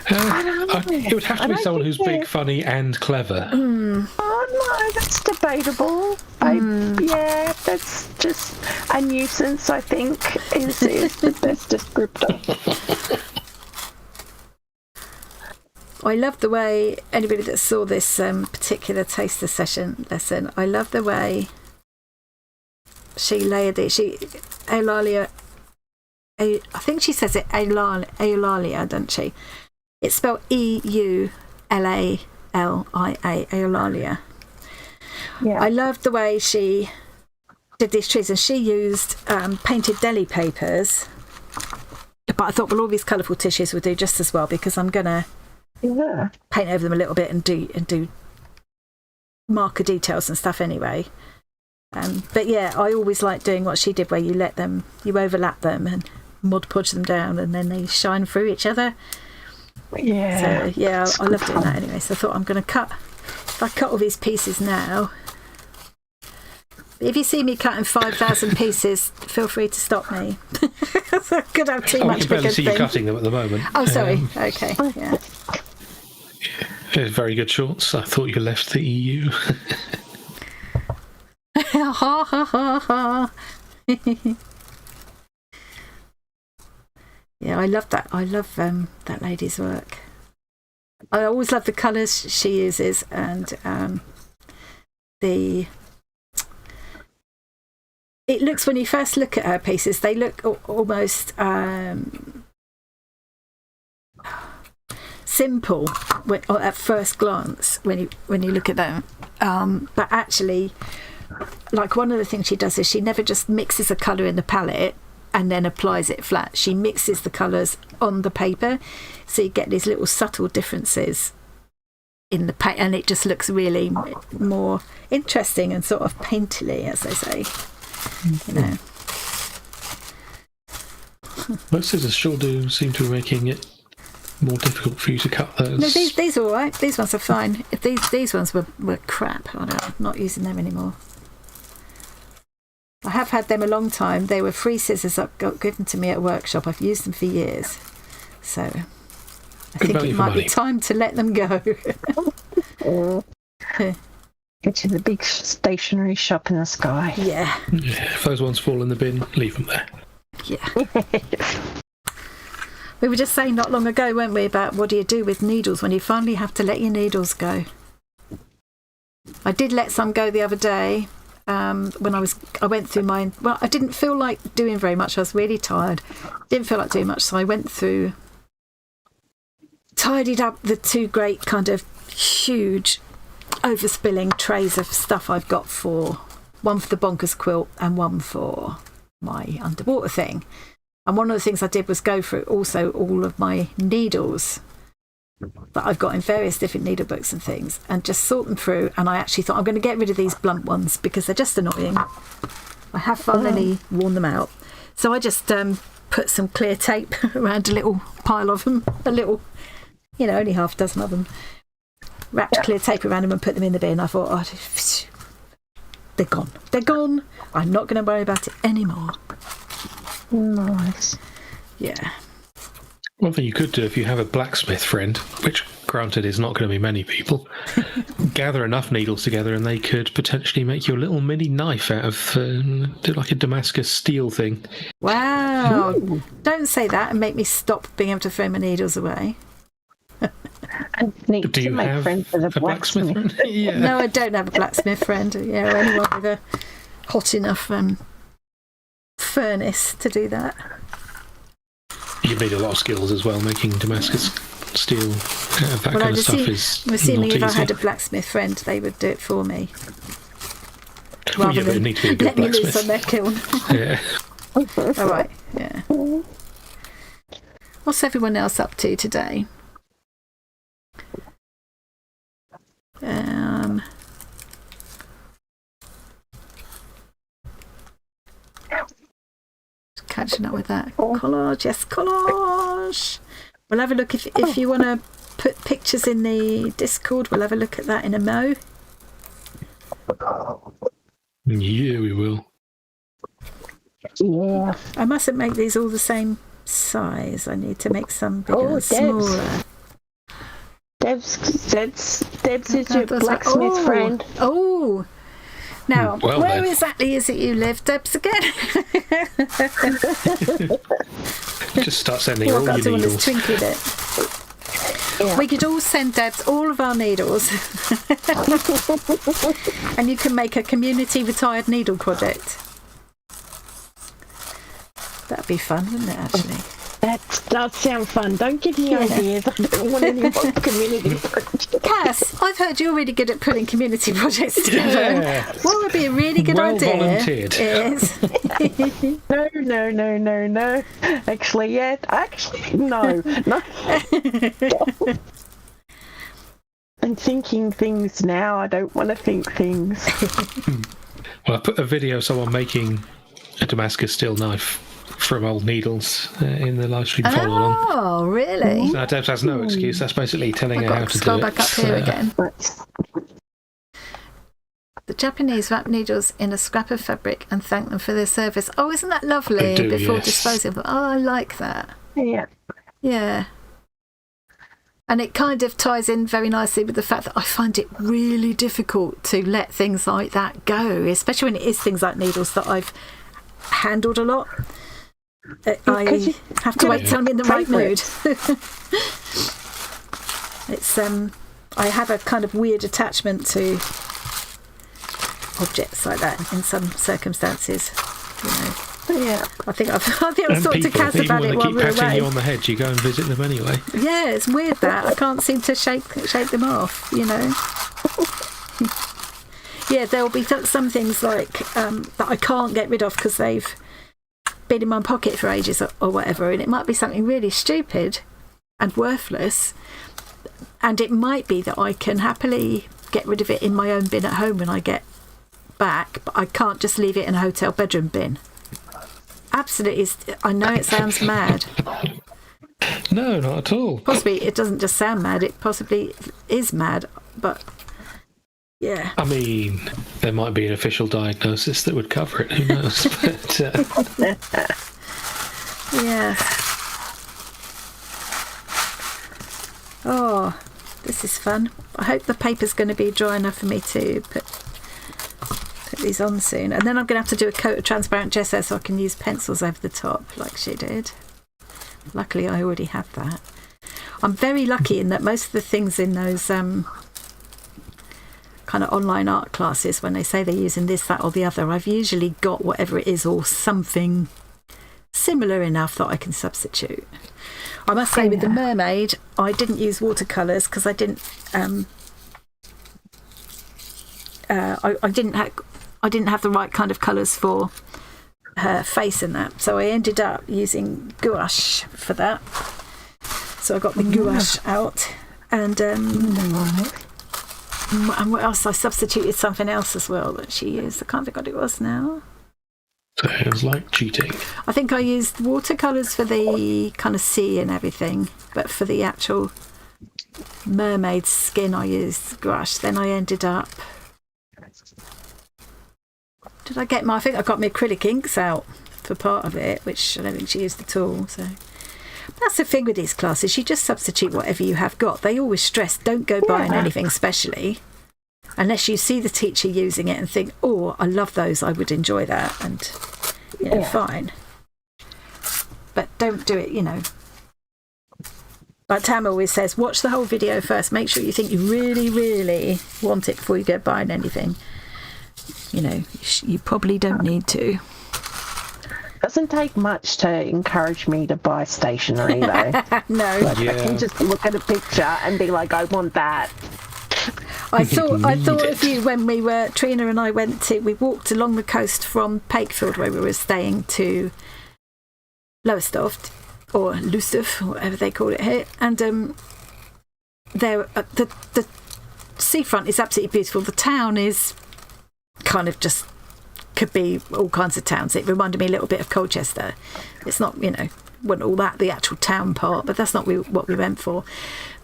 I don't know. It would have to be someone who's big, funny, and clever. Oh no, that's debatable. Yeah, that's just a nuisance. I think is the best descriptor. I love the way anybody that saw this particular taster session lesson. I love the way she layered it. Eulalia. I think she says it Eulalia, doesn't she? It's spelled Eulalia, Eulalia. Yeah. I loved the way she did these trees, and she used painted deli papers. But I thought, well, all these colourful tissues would do just as well, because I'm gonna paint over them a little bit and do marker details and stuff anyway. But yeah, I always like doing what she did, where you overlap them and Mod Podge them down, and then they shine through each other. Yeah. So yeah, I love doing that anyway. So I thought I'm going to cut. If I cut all these pieces now, if you see me cutting 5,000 pieces, feel free to stop me. I could have too much. I can barely see you cutting them at the moment. Oh, sorry. Okay. Yeah. Very good shorts. I thought you left the EU. Ha ha ha ha. Yeah, I love that. I love that lady's work. I always love the colours she uses, and it looks, when you first look at her pieces, they look almost simple at first glance when you look at them, but actually, like, one of the things she does is she never just mixes a colour in the palette and then applies it flat. She mixes the colours on the paper, so you get these little subtle differences in the paint, and it just looks really more interesting and sort of painterly, as they say. You know. Most scissors sure do seem to be making it more difficult for you to cut those. No, these are all right. These ones are fine. If these ones were crap, I'm not using them anymore. I have had them a long time. They were free scissors that got given to me at a workshop. I've used them for years. So I think it might be time to let them go. Go to the big stationery shop in the sky. Yeah. If those ones fall in the bin, leave them there. Yeah. We were just saying not long ago, weren't we, about what do you do with needles when you finally have to let your needles go. I did let some go the other day when I went through mine. Well, I didn't feel like doing very much. I was really tired. Didn't feel like doing much, so I went through, tidied up the two great kind of huge overspilling trays of stuff I've got one for the bonkers quilt and one for my underwater thing. And one of the things I did was go through also all of my needles that I've got in various different needle books and things, and just sort them through. And I actually thought I'm going to get rid of these blunt ones because they're just annoying. I have finally worn them out. So I just put some clear tape around a little pile of them, a little, only half a dozen of them. Wrapped clear tape around them and put them in the bin. I thought, they're gone. They're gone. I'm not going to worry about it anymore. Nice. Yeah. One thing you could do if you have a blacksmith friend, which granted is not going to be many people, gather enough needles together and they could potentially make you a little mini knife out of, do like a Damascus steel thing. Wow. Ooh. Don't say that and make me stop being able to throw my needles away. Do you have a blacksmith friend? Yeah. No, I don't have a blacksmith friend. Yeah, or anyone with a hot enough furnace to do that. You need a lot of skills as well. Making Damascus steel that kind of stuff is assuming not if easy. I had a blacksmith friend, they would do it for me. Well, yeah, but it needs to be a good blacksmith. Let me loose on their kiln. Yeah. All right. Yeah. What's everyone else up to today? Catching up with that collage. Yes, collage. We'll have a look if you want to put pictures in the Discord. We'll have a look at that in a mo. Yeah, we will. Yeah. I mustn't make these all the same size. I need to make some bigger and smaller. Debs is your blacksmith friend. Oh. Now, well, where then. exactly is it you live, Debs, again? Just start sending all your needles. Twinkly bit. Yeah. We could all send Debs all of our needles. And you can make a community retired needle project. That'd be fun, wouldn't it, actually? That does sound fun. Don't give me ideas. I don't want any more community projects. Cass, I've heard you're really good at putting community projects together. Yeah. What would be a really good idea volunteered. is... No. Actually, no. I'm thinking things now. I don't want to think things. Well, I put a video of someone making a Damascus steel knife from old needles in the live stream follow along. Oh, really? So Debs has no excuse. That's basically telling her how to do it. Back up here again. The Japanese wrap needles in a scrap of fabric and thank them for their service. Oh, isn't that lovely? Before disposing of them. Oh, I like that. Yeah. Yeah. And it kind of ties in very nicely with the fact that I find it really difficult to let things like that go, especially when it is things like needles that I've handled a lot. I have to wait till I'm in the right mood. It's I have a kind of weird attachment to objects like that in some circumstances. Yeah. I think I've talked to Kaz about it while we were away. Even when they keep patting you on the head, you go and visit them anyway. Yeah, it's weird that I can't seem to shake them off. Yeah, there'll be some things like that I can't get rid of because they've been in my pocket for ages or whatever, and it might be something really stupid and worthless, and it might be that I can happily get rid of it in my own bin at home when I get back, but I can't just leave it in a hotel bedroom bin. Absolutely, I know it sounds mad. No, not at all. Possibly it doesn't just sound mad, it possibly is mad, but yeah. I mean, there might be an official diagnosis that would cover it, who knows? But, yeah. Oh, this is fun. I hope the paper's going to be dry enough for me to put these on soon. And then I'm going to have to do a coat of transparent gesso so I can use pencils over the top like she did. Luckily, I already have that. I'm very lucky in that most of the things in those kind of online art classes, when they say they're using this, that or the other, I've usually got whatever it is or something similar enough that I can substitute. I must say with the mermaid, I didn't use watercolours because I didn't I didn't have the right kind of colours for her face and that, so I ended up using gouache for that. So I got the gouache out, and what else? I substituted something else as well that she used. I can't think what it was now. Sounds like cheating. I think I used watercolours for the kind of sea and everything, but for the actual mermaid skin I used gouache. Then I ended up... I think I got my acrylic inks out for part of it, which I don't think she used at all. So that's the thing with these classes. You just substitute whatever you have got. They always stress, don't go buying anything specially unless you see the teacher using it and think, oh, I love those, I would enjoy that, and fine. But don't do it, like Tam always says, watch the whole video first. Make sure you think you really, really want it before you go buying anything. You probably don't need to. Doesn't take much to encourage me to buy stationery, though. No. I can just look at a picture and be like, I want that. I thought of you when Trina and I we walked along the coast from Pakefield, where we were staying, to Lowestoft, or Lowestoft, whatever they call it here. And the seafront is absolutely beautiful. The town is kind of just could be all kinds of towns. It reminded me a little bit of Colchester. It's not, wasn't all that the actual town part, but that's not what we went for.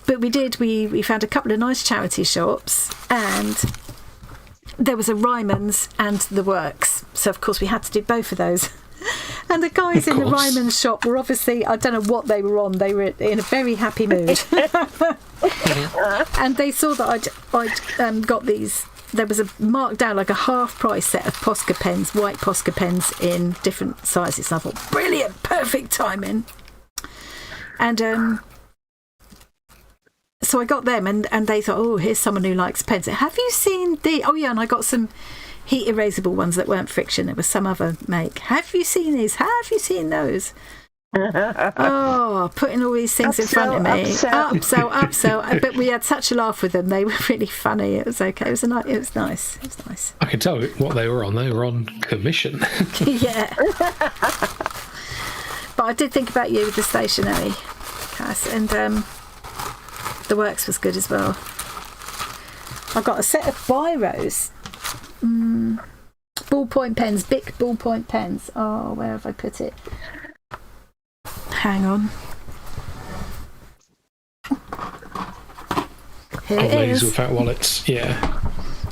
But we found a couple of nice charity shops, and there was a Ryman's and the Works. So of course we had to do both of those. And the guys in the Ryman's shop were obviously, I don't know what they were on, they were in a very happy mood. And they saw that I'd got these. There was a marked down like a half price set of Posca pens, white Posca pens in different sizes. And I thought, brilliant, perfect timing. And so I got them, and they thought, oh, here's someone who likes pens. Have you seen and I got some heat erasable ones that weren't friction. It was some other make. Have you seen these? Have you seen those? Putting all these things in front of me. Upsell. But we had such a laugh with them. They were really funny. It was okay. It was nice. I can tell what they were on. They were on commission. Yeah. But I did think about you with the stationery, Cass, and the Works was good as well. I got a set of biros. Ballpoint pens, Bic ballpoint pens. Oh, where have I put it? Hang on. Here it Ladies is. with fat wallets, yeah.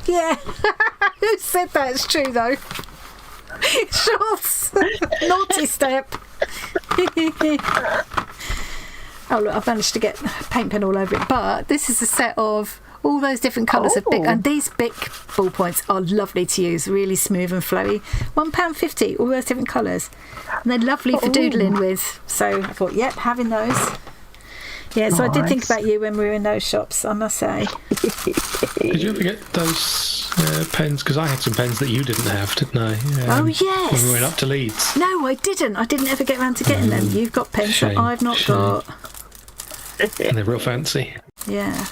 Yeah. Who said that? It's true though. Schultz. Naughty step. Oh look, I've managed to get paint pen all over it. But this is a set of all those different colours of Bic, and these Bic ballpoints are lovely to use, really smooth and flowy. £1.50, all those different colours, and they're lovely for doodling with. So I thought, yep, having those. Yeah, so nice. I did think about you when we were in those shops, I must say. Did you ever get those pens? Because I had some pens that you didn't have, didn't I? Oh yes. When we went up to Leeds. No, I didn't. I didn't ever get around to getting them. You've got pens that I've not got. And they're real fancy. Yeah.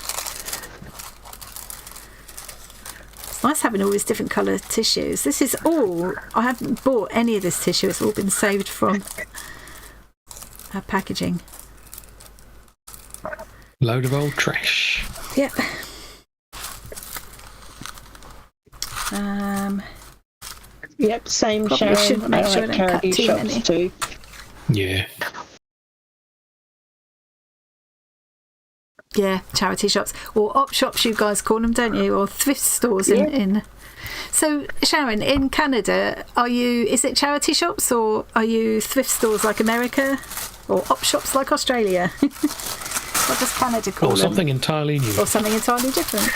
It's nice having all these different colour tissues. This is all, I haven't bought any of this tissue. It's all been saved from our packaging. Load of old trash. Yep. Yep, same. Probably Sharon. should make sure I like don't cut charity too shops many. Too. Yeah. Yeah, charity shops, or op shops you guys call them, don't you? Or thrift stores in. So Sharon, in Canada, is it charity shops or are you thrift stores like America, or op shops like Australia? What does Canada call Or them? something entirely new. Or something entirely different.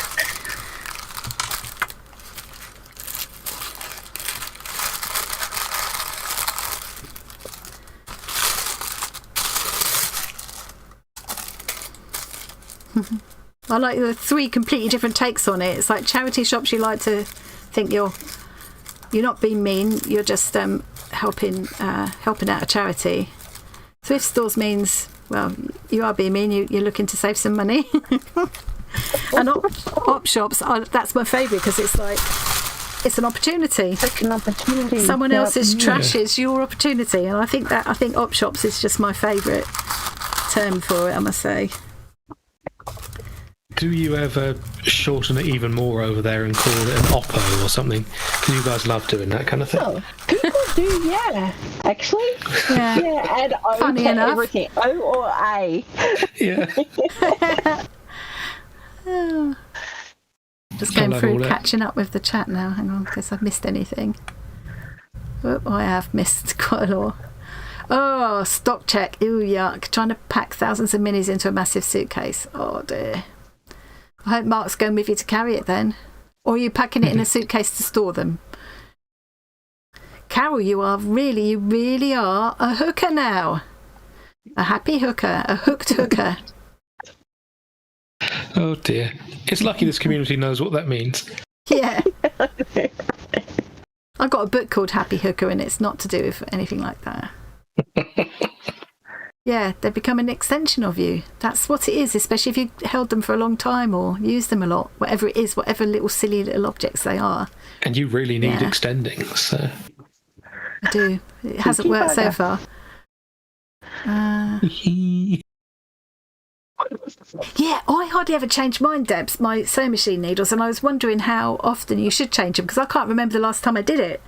I like the 3 completely different takes on it. It's like charity shops, you like to think you're not being mean, you're just helping out a charity. Thrift stores means, well, you are being mean, you're looking to save some money. And op shops, that's my favourite, because it's like, it's an opportunity. It's an opportunity. Someone else's trash is your opportunity, and I think op shops is just my favourite term for it, I must say. Do you ever shorten it even more over there and call it an oppo or something? Because you guys love doing that kind of thing. Oh, people do, yeah. Actually, Yeah. Add O Funny to enough. everything. O or A. Yeah. Just I going love through all that. catching up with the chat now. Hang on, because I've missed anything. Oh, I have missed quite a lot. Oh, stock check. Ew, yuck. Trying to pack thousands of minis into a massive suitcase. Oh, dear. I hope Mark's going with you to carry it then. Or are you packing it in a suitcase to store them? Carol, you really are a hooker now. A happy hooker. A hooked hooker. Oh dear. It's lucky this community knows what that means. Yeah. I got a book called Happy Hooker, and it's not to do with anything like that. Yeah, they become an extension of you. That's what it is, especially if you held them for a long time or used them a lot, whatever it is, whatever little silly little objects they are. And you really need Yeah. extending, so... I do. It hasn't worked so far. Yeah, I hardly ever change mine, Debs, my sewing machine needles, and I was wondering how often you should change them, because I can't remember the last time I did it.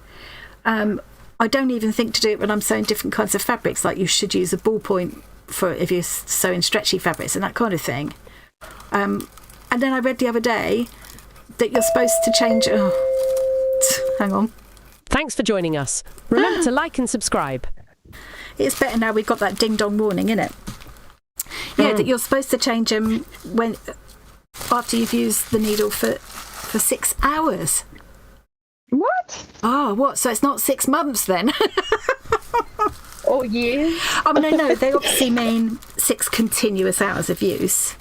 I don't even think to do it when I'm sewing different kinds of fabrics, like you should use a ballpoint for if you're sewing stretchy fabrics and that kind of thing. And then I read the other day that you're supposed to change... Oh, hang on. Thanks for joining us. Remember to like and subscribe. It's better now we've got that ding-dong warning, innit? Yeah, that you're supposed to change them after you've used the needle for 6 hours. What? Oh, what? So it's not 6 months then? Or years? I mean, no, they obviously mean 6 continuous hours of use.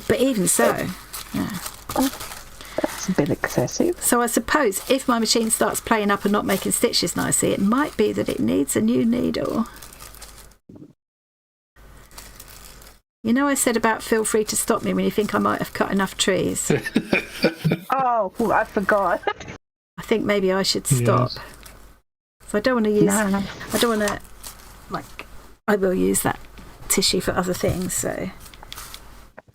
But even so, yeah. That's a bit excessive. So I suppose if my machine starts playing up and not making stitches nicely, it might be that it needs a new needle. You know, I said about feel free to stop me when you think I might have cut enough trees. Oh, I forgot. I think maybe I should stop. Yes. So I don't want to use... No. I don't want to... I will use that tissue for other things, so...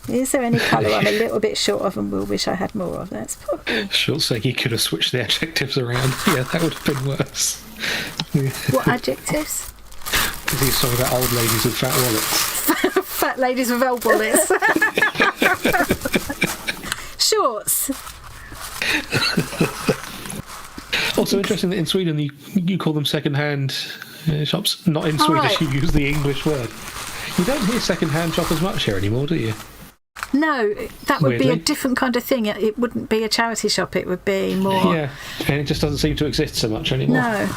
Is there any colour I'm a little bit short of and will wish I had more of? That's probably... Short sake, you could have switched the adjectives around. Yeah, that would have been worse. What adjectives? Because he's talking about old ladies with fat wallets. Fat ladies with old wallets. Shorts. Also interesting that in Sweden you call them second-hand shops. Not in Swedish, right. you use the English word. You don't hear second-hand shop as much here anymore, do you? No, that would be a Weirdly. different kind of thing. It wouldn't be a charity shop. It would be more... Yeah, and it just doesn't seem to exist so much anymore. No.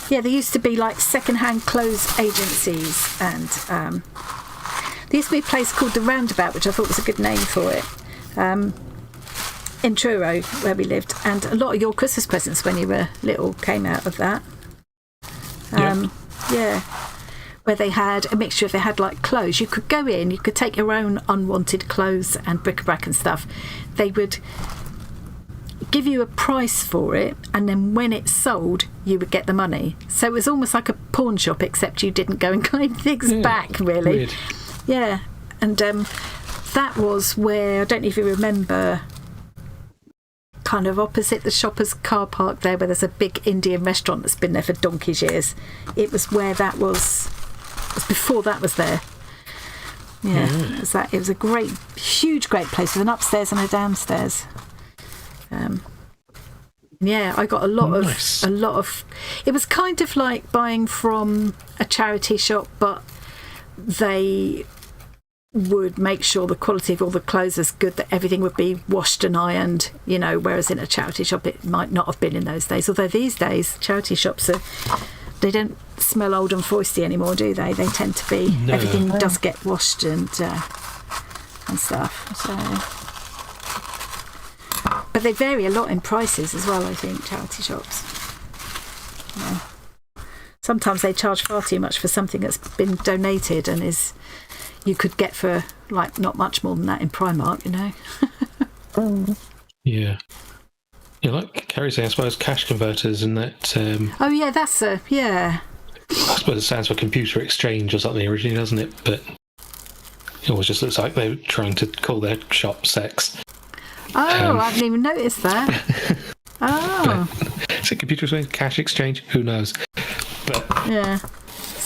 Yeah, there used to be like second-hand clothes agencies, and there used to be a place called The Roundabout, which I thought was a good name for it, in Truro, where we lived, and a lot of your Christmas presents when you were little came out of that. Yeah, where they had a mixture of, they had like clothes. You could go in, you could take your own unwanted clothes and bric-a-brac and stuff. They would give you a price for it, and then when it's sold you would get the money. So it was almost like a pawn shop, except you didn't go and claim things back, really. Weird. Yeah, and that was where, I don't know if you remember, kind of opposite the Shoppers car park there, where there's a big Indian restaurant that's been there for donkey's years. It was where that was. It was before that was there. Yeah, it was a great, huge, great place with an upstairs and a downstairs. Yeah, I got a lot of. It was kind of like buying from a charity shop, but they would make sure the quality of all the clothes was good, that everything would be washed and ironed, you know, whereas in a charity shop it might not have been in those days. Although these days charity shops they don't smell old and foisty anymore, do they? They tend to be, everything does get washed and stuff. So, but they vary a lot in prices as well, I think, charity shops. Yeah. Sometimes they charge far too much for something that's been donated and you could get for like not much more than that in Primark, you know. Yeah. Yeah, like Carrie saying, I suppose cash converters and that. Oh yeah, that's yeah. I suppose it stands for computer exchange or something originally, doesn't it? But it always just looks like they're trying to call their shop sex. Oh, I haven't even noticed that. Oh. Is it computer exchange? Cash exchange? Who knows? But yeah.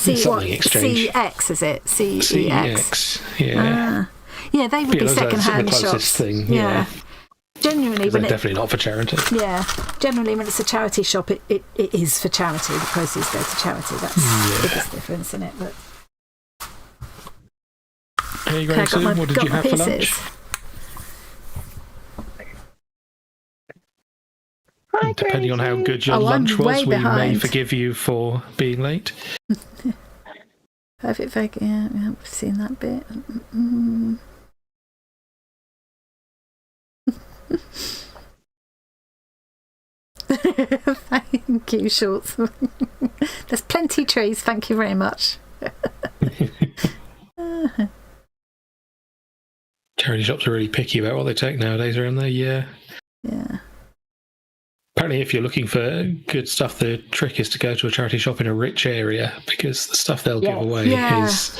exchange. CX, is it? CEX. CEX, yeah. Yeah, they would be second-hand the shops. Thing, yeah. Generally, when definitely not for charity. Yeah, generally when it's a charity shop, it is for charity. The proceeds go to charity. That's the biggest difference in it. But hey, Grayson, what did you have for lunch? Depending on how good your lunch was, we may forgive you for being late. Perfect fake. Yeah, we've seen that bit. Thank you, Shorts. There's plenty of trees. Thank you very much. Charity shops are really picky about what they take nowadays around there. Yeah. Apparently, if you're looking for good stuff, the trick is to go to a charity shop in a rich area, because the stuff they'll give away is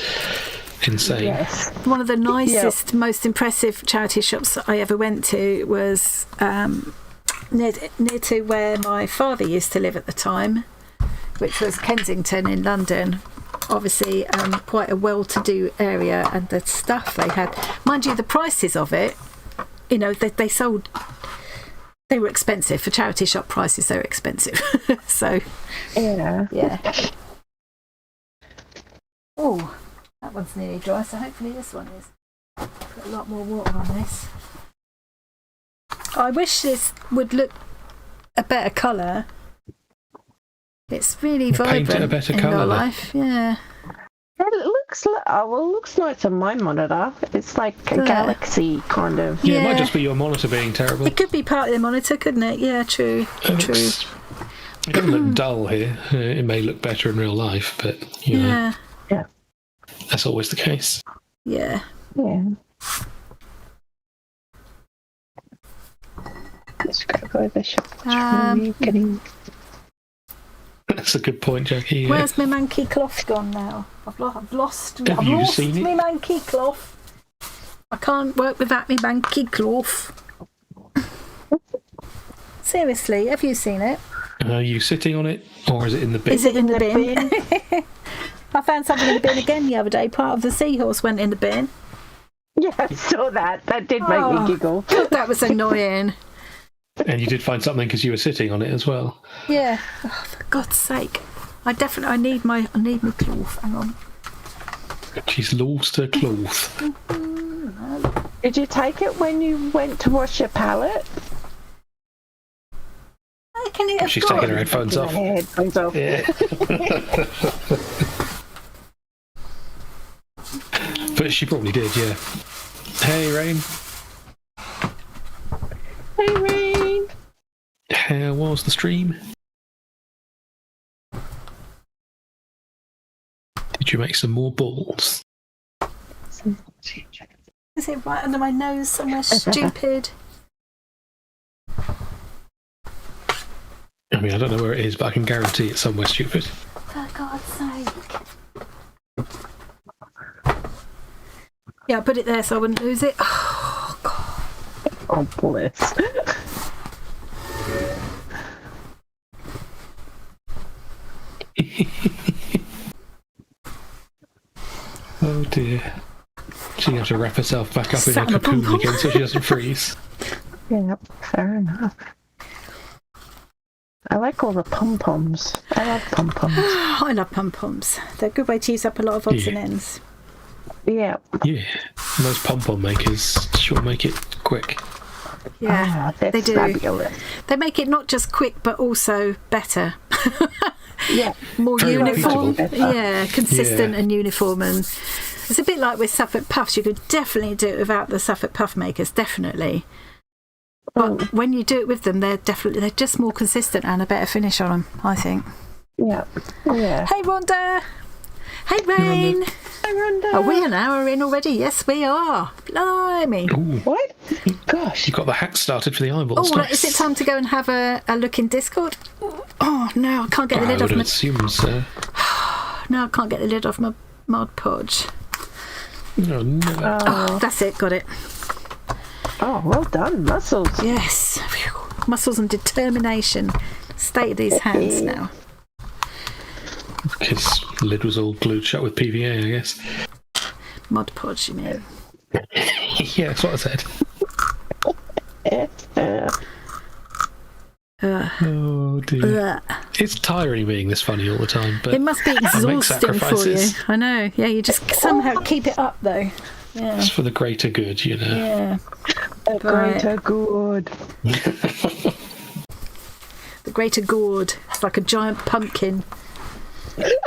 insane. Yes. One of the nicest, most impressive charity shops I ever went to was near to where my father used to live at the time, which was Kensington in London. Obviously, quite a well-to-do area, and the stuff they had, mind you, the prices of it, you know, they sold. They were expensive for charity shop prices. They were expensive, so yeah. Oh, that one's nearly dry. So hopefully this one is. Put a lot more water on this. I wish this would look a better colour. It's really vibrant. Paint it a better in colour. Real life, yeah. It looks nice on my monitor. It's like a galaxy kind of. Yeah, it might just be your monitor being terrible. It could be part of the monitor, couldn't it? Yeah, true. It doesn't look dull here. It may look better in real life, but you know, that's always the case. Yeah. Let's go over the shop. Getting. That's a good point, Jackie. Yeah. Where's my monkey cloth gone now? I've lost Have you seen my it? monkey cloth. I can't work without my monkey cloth. Seriously, have you seen it? Are you sitting on it, or is it in the bin? Is it in the bin? I found something in the bin again the other day. Part of the seahorse went in the bin. Yeah, I saw that. That did make me giggle. That was annoying. And you did find something because you were sitting on it as well. Yeah. Oh, for God's sake. I need my cloth. Hang on. She's lost her cloth. Did you take it when you went to wash your palette? Can it have She's gone? taking her headphones off. Headphones off. Yeah. But she probably did, yeah. Hey, Rain. Hey, Rain. How was the stream? Did you make some more balls? Is it right under my nose somewhere stupid? I mean, I don't know where it is, but I can guarantee it's somewhere stupid. For God's sake. Yeah, I put it there so I wouldn't lose it. Oh, God. Oh, bless. Oh, dear. She's going to have to wrap herself back up in her cocoon again so she doesn't freeze. Yeah, fair enough. I like all the pom-poms. I love pom-poms. I love pom-poms. They're a good way to use up a lot of odds and ends. Yeah. Yeah. Most pom-pom makers sure make it quick. Yeah, they do. Fabulous. They make it not just quick, but also better. Yeah. More Very uniform. repeatable. Yeah, consistent and uniform. And it's a bit like with Suffolk Puffs. You could definitely do it without the Suffolk Puff makers, definitely. But when you do it with them, they're just more consistent and a better finish on them, I think. Yeah. Yeah. Hey, Rhonda. Hey, Rain. Hi, Rhonda. Are we an hour in already? Yes, we are. Blimey. Ooh. What? Gosh. You got the hack started for the eyeballs. Oh, Nice. is it time to go and have a look in Discord? Oh, no, I can't get the lid I off would my... assume so. No, I can't get the lid off my Mod Podge. Oh, no. Oh, that's it. Got it. Oh, well done. Muscles. Yes. Phew. Muscles and determination. State of these hands now. His lid was all glued shut with PVA, I guess. Mod Podge, you mean? Yeah, that's what I said. Oh dear. It's tiring being this funny all the time, but It must be make exhausting for you. sacrifices. I know. Yeah, you just somehow keep it up, though. Yeah. It's for the greater good, you know. Yeah. A greater good. The greater gourd. It's like a giant pumpkin. You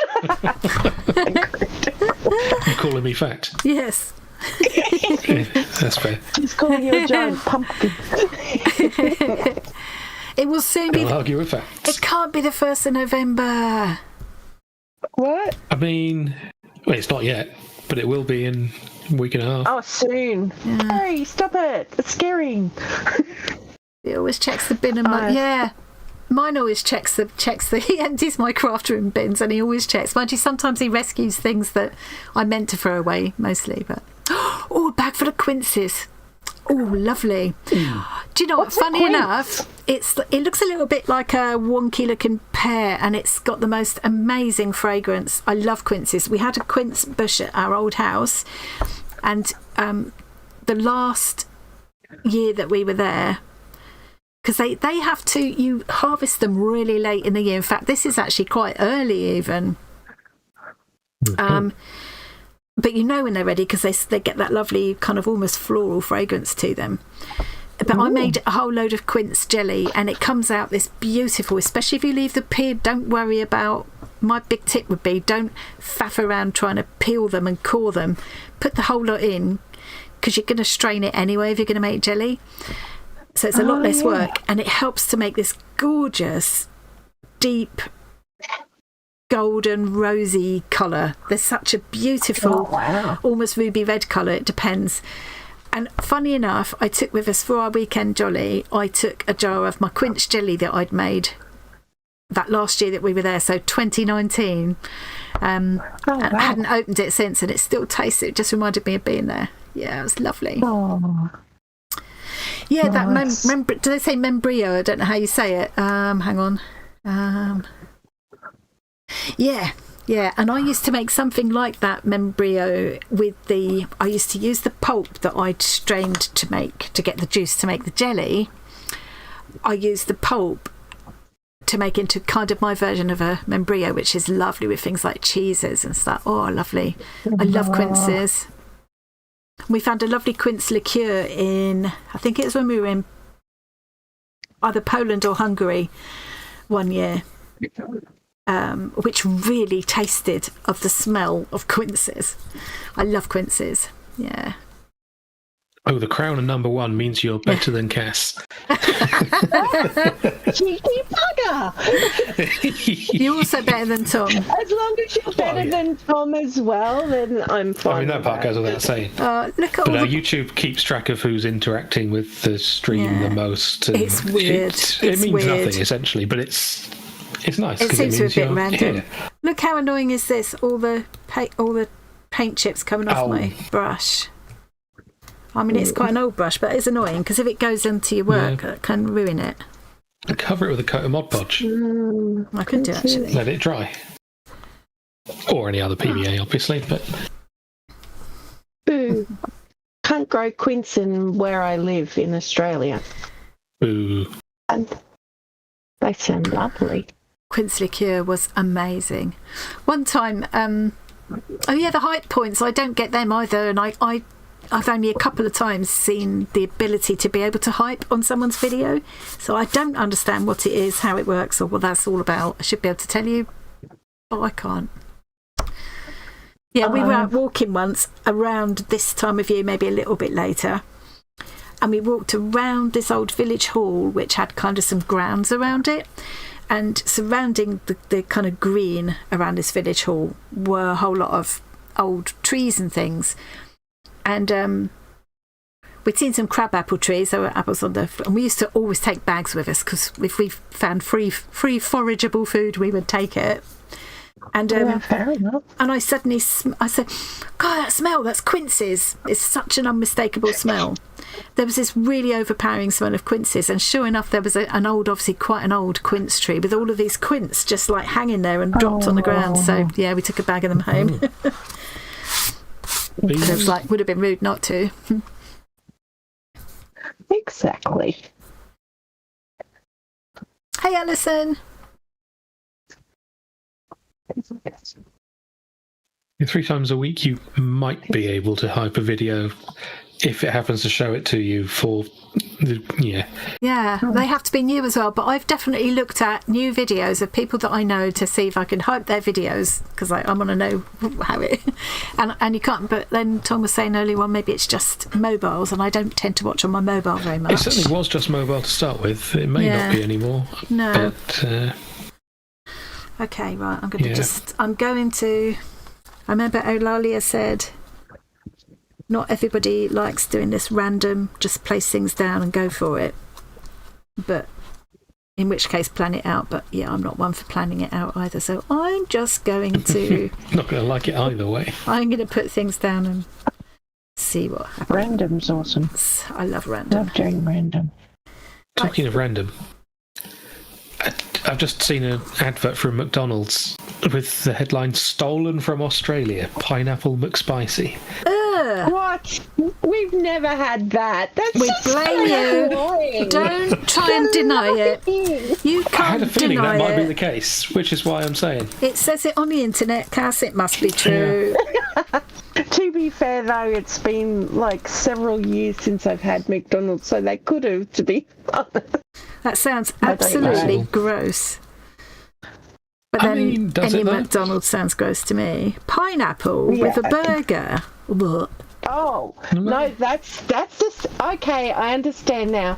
calling me fat? Yes. Yeah, that's fair. He's calling you a giant pumpkin. It will soon be. I'll argue with facts. It can't be the 1st of November. What? I mean, well, it's not yet, but it will be in a week and a half. Oh, soon. Yeah. Hey, stop it. It's scaring. He always checks the bin and yeah. Mine always checks he empties my craft room bins and he always checks. Mind you, sometimes he rescues things that I meant to throw away mostly, but oh, a bag full of quinces. Oh, lovely. Do you know what? Funny enough, it looks a little bit like a wonky looking pear and it's got the most amazing fragrance. I love quinces. We had a quince bush at our old house and the last year that we were there, because they have to, you harvest them really late in the year. In fact, this is actually quite early even. But you know when they're ready because they get that lovely kind of almost floral fragrance to them. But I made a whole load of quince jelly and it comes out this beautiful, especially if you leave the peel. Don't worry about, my big tip would be don't faff around trying to peel them and core them. Put the whole lot in because you're going to strain it anyway if you're going to make jelly. So it's a lot less work and it helps to make this gorgeous, deep, golden, rosy colour. There's such a beautiful, almost ruby red colour. It depends. And funny enough, I took with us for our weekend jolly, I took a jar of my quince jelly that I'd made that last year that we were there, so 2019. I hadn't opened it since and it still tastes, it just reminded me of being there. Yeah, it was lovely. Yeah, Nice. that do they say membrillo? I don't know how you say it. Hang on. Yeah, and I used to make something like that membrillo with I used to use the pulp that I'd strained to get the juice to make the jelly. I used the pulp to make into kind of my version of a membrillo, which is lovely with things like cheeses and stuff. Oh, lovely. I love quinces. We found a lovely quince liqueur in, I think it was when we were in either Poland or Hungary one year, which really tasted of the smell of quinces. I love quinces. Yeah. Oh, the crown of number one means you're better than Cass. Cheeky bugger! You're also better than Tom. As long as you're better than Tom as well, then I'm fine. I mean, that part goes without saying. Look at But all YouTube keeps track of who's interacting with the stream the most. And It's weird. It means weird. nothing, essentially, but it's nice. It 'cause seems to be a means bit you're random. here. Look how annoying is this? All the paint chips coming off my brush. I mean, it's quite an old brush, but it's annoying because if it goes into your work, it can ruin it. Cover it with a coat of Mod Podge. I could do actually. Let it dry. Or any other PVA, obviously, but... Boo. Can't grow quince in where I live in Australia. Boo. And They sound lovely. Quince liqueur was amazing. One time, the height points, I don't get them either, and I've only a couple of times seen the ability to be able to hype on someone's video, so I don't understand what it is, how it works, or what that's all about. I should be able to tell you, but I can't. Yeah, we were out walking once around this time of year, maybe a little bit later, and we walked around this old village hall which had kind of some grounds around it, and surrounding the kind of green around this village hall were a whole lot of old trees and things. And we'd seen some crabapple trees. There were apples on and we used to always take bags with us, because if we found free forageable food, we would take it. And fair enough. And I suddenly I said, God, that smell, that's quinces. It's such an unmistakable smell. There was this really overpowering smell of quinces, and sure enough, there was obviously quite an old quince tree with all of these quince just like hanging there and dropped on the ground. So yeah, we took a bag of them home. It was would have been rude not to. Exactly. Hey, Alison. 3 times a week, you might be able to hype a video if it happens to show it to you for yeah. They have to be new as well, but I've definitely looked at new videos of people that I know to see if I can hype their videos, because I want to know how it and you can't. But then Tom was saying earlier on, maybe it's just mobiles, and I don't tend to watch on my mobile very much. It certainly was just mobile to start with. It may not be anymore. No. But, okay, right, I'm going to I remember Eulalia said not everybody likes doing this random, just place things down and go for it, but in which case plan it out. But yeah, I'm not one for planning it out either, so I'm just going to not going to like it either way. I'm going to put things down and see what happens. Random's awesome. I love random. Love doing random. Talking of random, I've just seen an advert from McDonald's with the headline "Stolen from Australia: Pineapple McSpicy." What? We've never had that. That's we blame you. Annoying. Don't try and deny it. You can't. I had a feeling that might be it. the case, which is why I'm saying. It says it on the internet, Cass. It must be true. To be fair, though, it's been like several years since I've had McDonald's, so they could have, to be honest. That sounds absolutely gross. But then any McDonald's sounds gross to me. Pineapple with a burger. Oh, no, that's just... Okay, I understand now.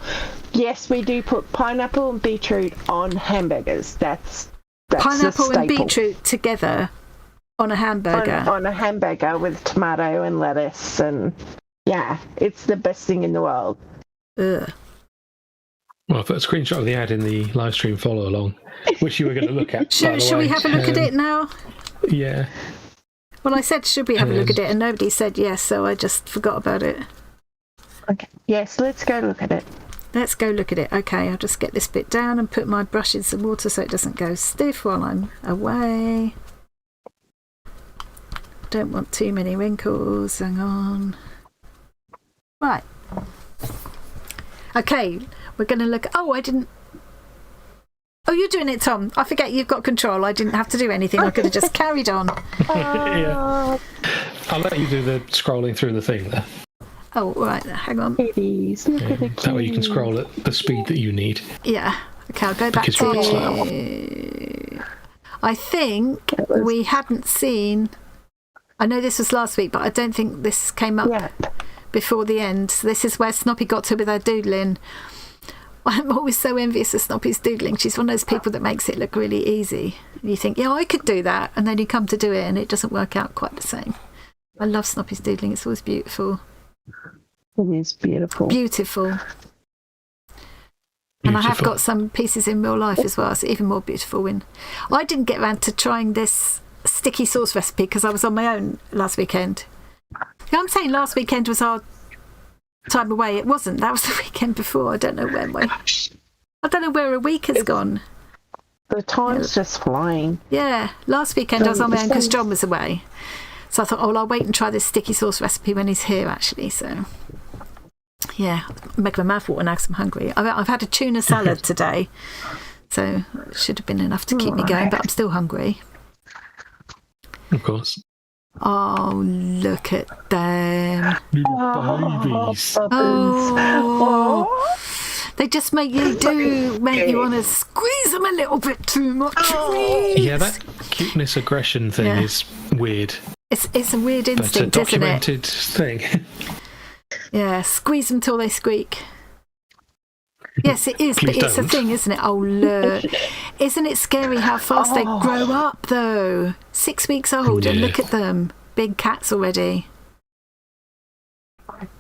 Yes, we do put pineapple and beetroot on hamburgers. That's pineapple and beetroot together on a hamburger. On a hamburger with tomato and lettuce, and yeah, it's the best thing in the world. Ugh. Well, I put a screenshot of the ad in the live stream follow along, which you were going to look at. Should we have a look at it now? Yeah. Well, I said, should we have a look at it? And nobody said yes, so I just forgot about it. Okay. Yes, let's go look at it. Let's go look at it. Okay, I'll just get this bit down and put my brush in some water so it doesn't go stiff while I'm away. Don't want too many wrinkles. Hang on. Right. Okay, we're going to look... Oh, I didn't... Oh, you're doing it, Tom. I forget you've got control. I didn't have to do anything. I could have just carried on. Yeah. I'll let you do the scrolling through the thing there. Oh, right. Hang on. Kitties. Look at the kitties. That way you can scroll at the speed that you need. Yeah. Okay, I'll go back Because to... you're slow. I think we hadn't seen... I know this was last week, but I don't think this came up before the end. So this is where Snoppy got to with her doodling. I'm always so envious of Snoppy's doodling. She's one of those people that makes it look really easy. And you think, yeah, I could do that. And then you come to do it and it doesn't work out quite the same. I love Snoppy's doodling. It's always beautiful. It is beautiful. Beautiful. And I have got some pieces in real life as well. So even more beautiful when... I didn't get around to trying this sticky sauce recipe because I was on my own last weekend. I'm saying last weekend was our time away. It wasn't. That was the weekend before. I don't know when I don't know where a week has gone. The time's just flying. Yeah. Last weekend I was on my own because John was away. So I thought, oh, I'll wait and try this sticky sauce recipe when he's here, actually. So, yeah. I'm making my mouth water now because I'm hungry. I've had a tuna salad today. So it should have been enough to keep me going, but I'm still hungry. Of course. Oh, look at them. Little babies. Oh, they just make you want to squeeze them a little bit too much. Yeah, that cuteness aggression thing is weird. It's a weird instinct, but a isn't it? documented thing. Yeah, squeeze them till they squeak. Yes, it is, but it's a thing, isn't it? Oh, look. Isn't it scary how fast they grow up, though? 6 weeks old, and look at them. Big cats already.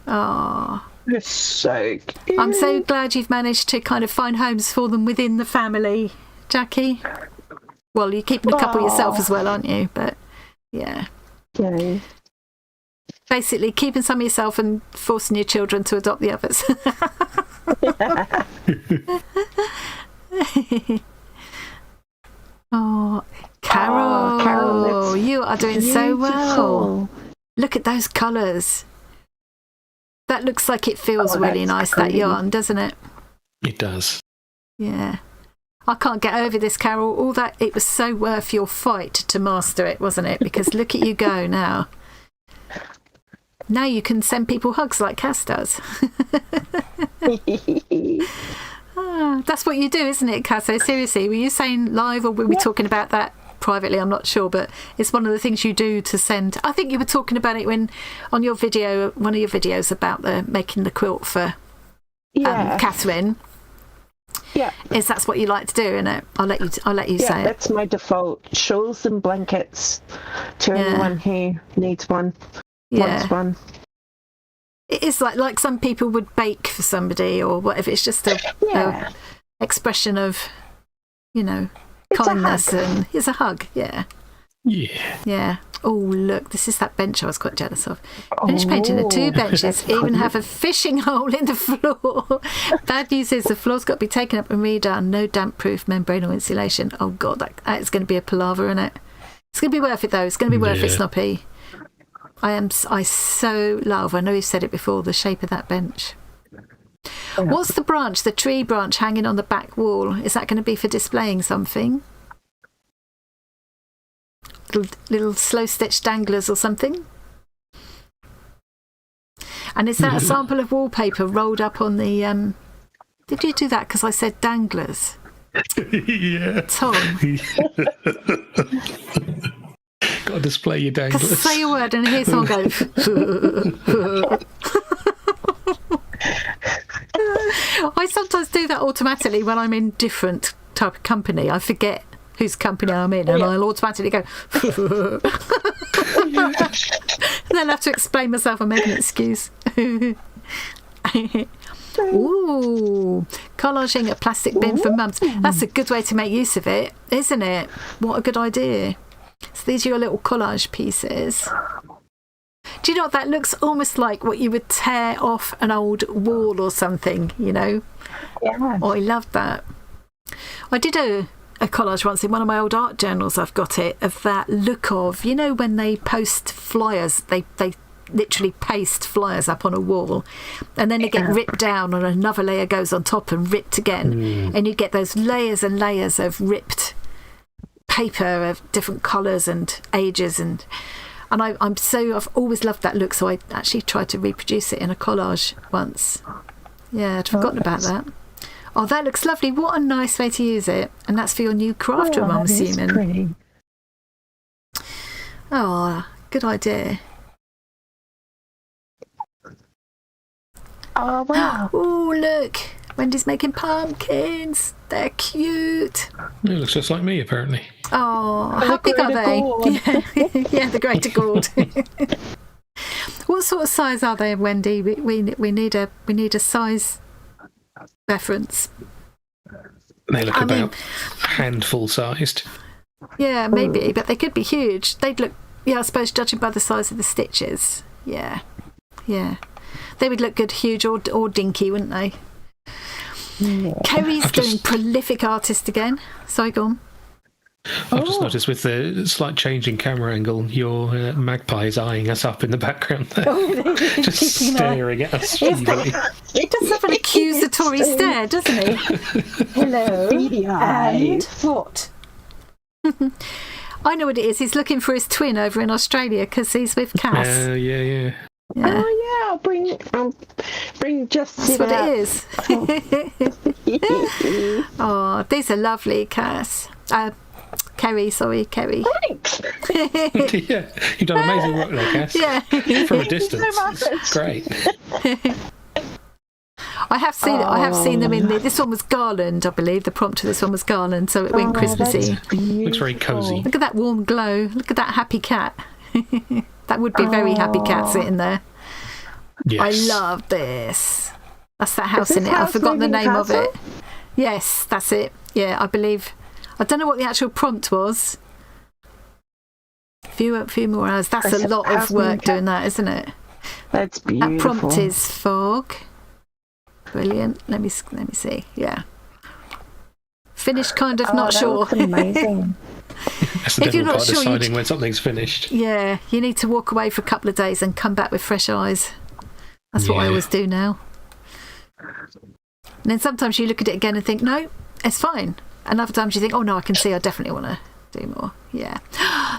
Oh. They're so cute. I'm so glad you've managed to kind of find homes for them within the family, Jackie. Well, you're keeping a couple yourself as well, aren't you? But, yeah. Yeah. Basically, keeping some of yourself and forcing your children to adopt the others. Oh, Carol, you are doing so well. Look at those colours. That looks like it feels really nice, that yarn, doesn't it? It does. Yeah. I can't get over this, Carol. All that, it was so worth your fight to master it, wasn't it? Because look at you go now. Now you can send people hugs like Cass does. That's what you do, isn't it, Cass? So seriously, were you saying live or were we talking about that privately? I'm not sure, but it's one of the things you do to send. I think you were talking about it when on your video, one of your videos about making the quilt for Catherine. Yeah, that's what you like to do, isn't it? I'll let you say it. That's my default. Shawls and blankets to anyone who needs one. Wants one. It is like some people would bake for somebody or whatever. It's just a expression of, kindness, and it's a hug. Yeah. Oh, look, this is that bench I was quite jealous of. Finished painting the 2 benches, even have a fishing hole in the floor. Bad news is the floor's got to be taken up and redone. No damp-proof membrane or insulation. Oh, God, that is going to be a palaver, isn't it? It's going to be worth it, though. It's going to be worth it, Snoppy. I so love, I know you've said it before, the shape of that bench. What's the tree branch hanging on the back wall? Is that going to be for displaying something? Little slow stitch danglers or something? And is that a sample of wallpaper rolled up on the did you do that because I said danglers? Yeah, Tom. Got to display your danglers. Say a word and hear someone go. I sometimes do that automatically when I'm in different type of company. I forget whose company I'm in, and I'll automatically go. And then I have to explain myself and make an excuse. Ooh, collaging a plastic bin for mums. That's a good way to make use of it, isn't it? What a good idea. So these are your little collage pieces. Do you know what that looks almost like? What you would tear off an old wall or something, Yeah. Oh, I love that. I did a collage once in one of my old art journals. I've got it of that look of, when they post flyers, they literally paste flyers up on a wall, and then they get ripped down, and another layer goes on top and ripped again, and you get those layers and layers of ripped paper of different colours and ages, and I've always loved that look, so I actually tried to reproduce it in a collage once. Yeah, I'd forgotten about that. Oh, that looks lovely. What a nice way to use it. And that's for your new craft room, I'm assuming. Pretty. Oh, good idea. Oh, wow. Oh, look. Wendy's making pumpkins. They're cute. It looks just like me, apparently. Oh, how big are they? Yeah, the greater gourd. What sort of size are they, Wendy? We need a size reference. They look about handful sized. Yeah, maybe, but they could be huge. They'd look, I suppose, judging by the size of the stitches. Yeah. They would look good, huge or dinky, wouldn't they? Yeah. Kerry's doing prolific artist again. Sorry, go on. I've just noticed with the slight change in camera angle, your magpie is eyeing us up in the background there. Just staring at us. It does does have an accusatory stare, doesn't he? Hello. And what? I know what it is. He's looking for his twin over in Australia because he's with Cass. Yeah. Oh yeah, I'll bring just. That's what it is. Oh, these are lovely, Cass. Kerry. Thanks. Yeah, you've done amazing work there, Cass. Yeah. From a distance. It's great. I have seen them in this one was garland, I believe. The prompt to this one was garland, so it went Christmassy. Looks very cosy. Look at that warm glow. Look at that happy cat. That would be a very happy cat sitting there. Yes. I love this. That's that house in it. I've forgotten the name of it. Yes, that's it. Yeah, I believe. I don't know what the actual prompt was. A few more hours. That's a lot of work doing that, isn't it? That's beautiful. That prompt is fog. Brilliant. Let me see. Yeah. Finished, kind of, not sure. Amazing. That's the If you're difficult not part, sure, deciding when something's finished. Yeah, you need to walk away for a couple of days and come back with fresh eyes. That's what I always do now. And then sometimes you look at it again and think, no, it's fine. And other times you think, oh no, I can see I definitely want to do more. Yeah.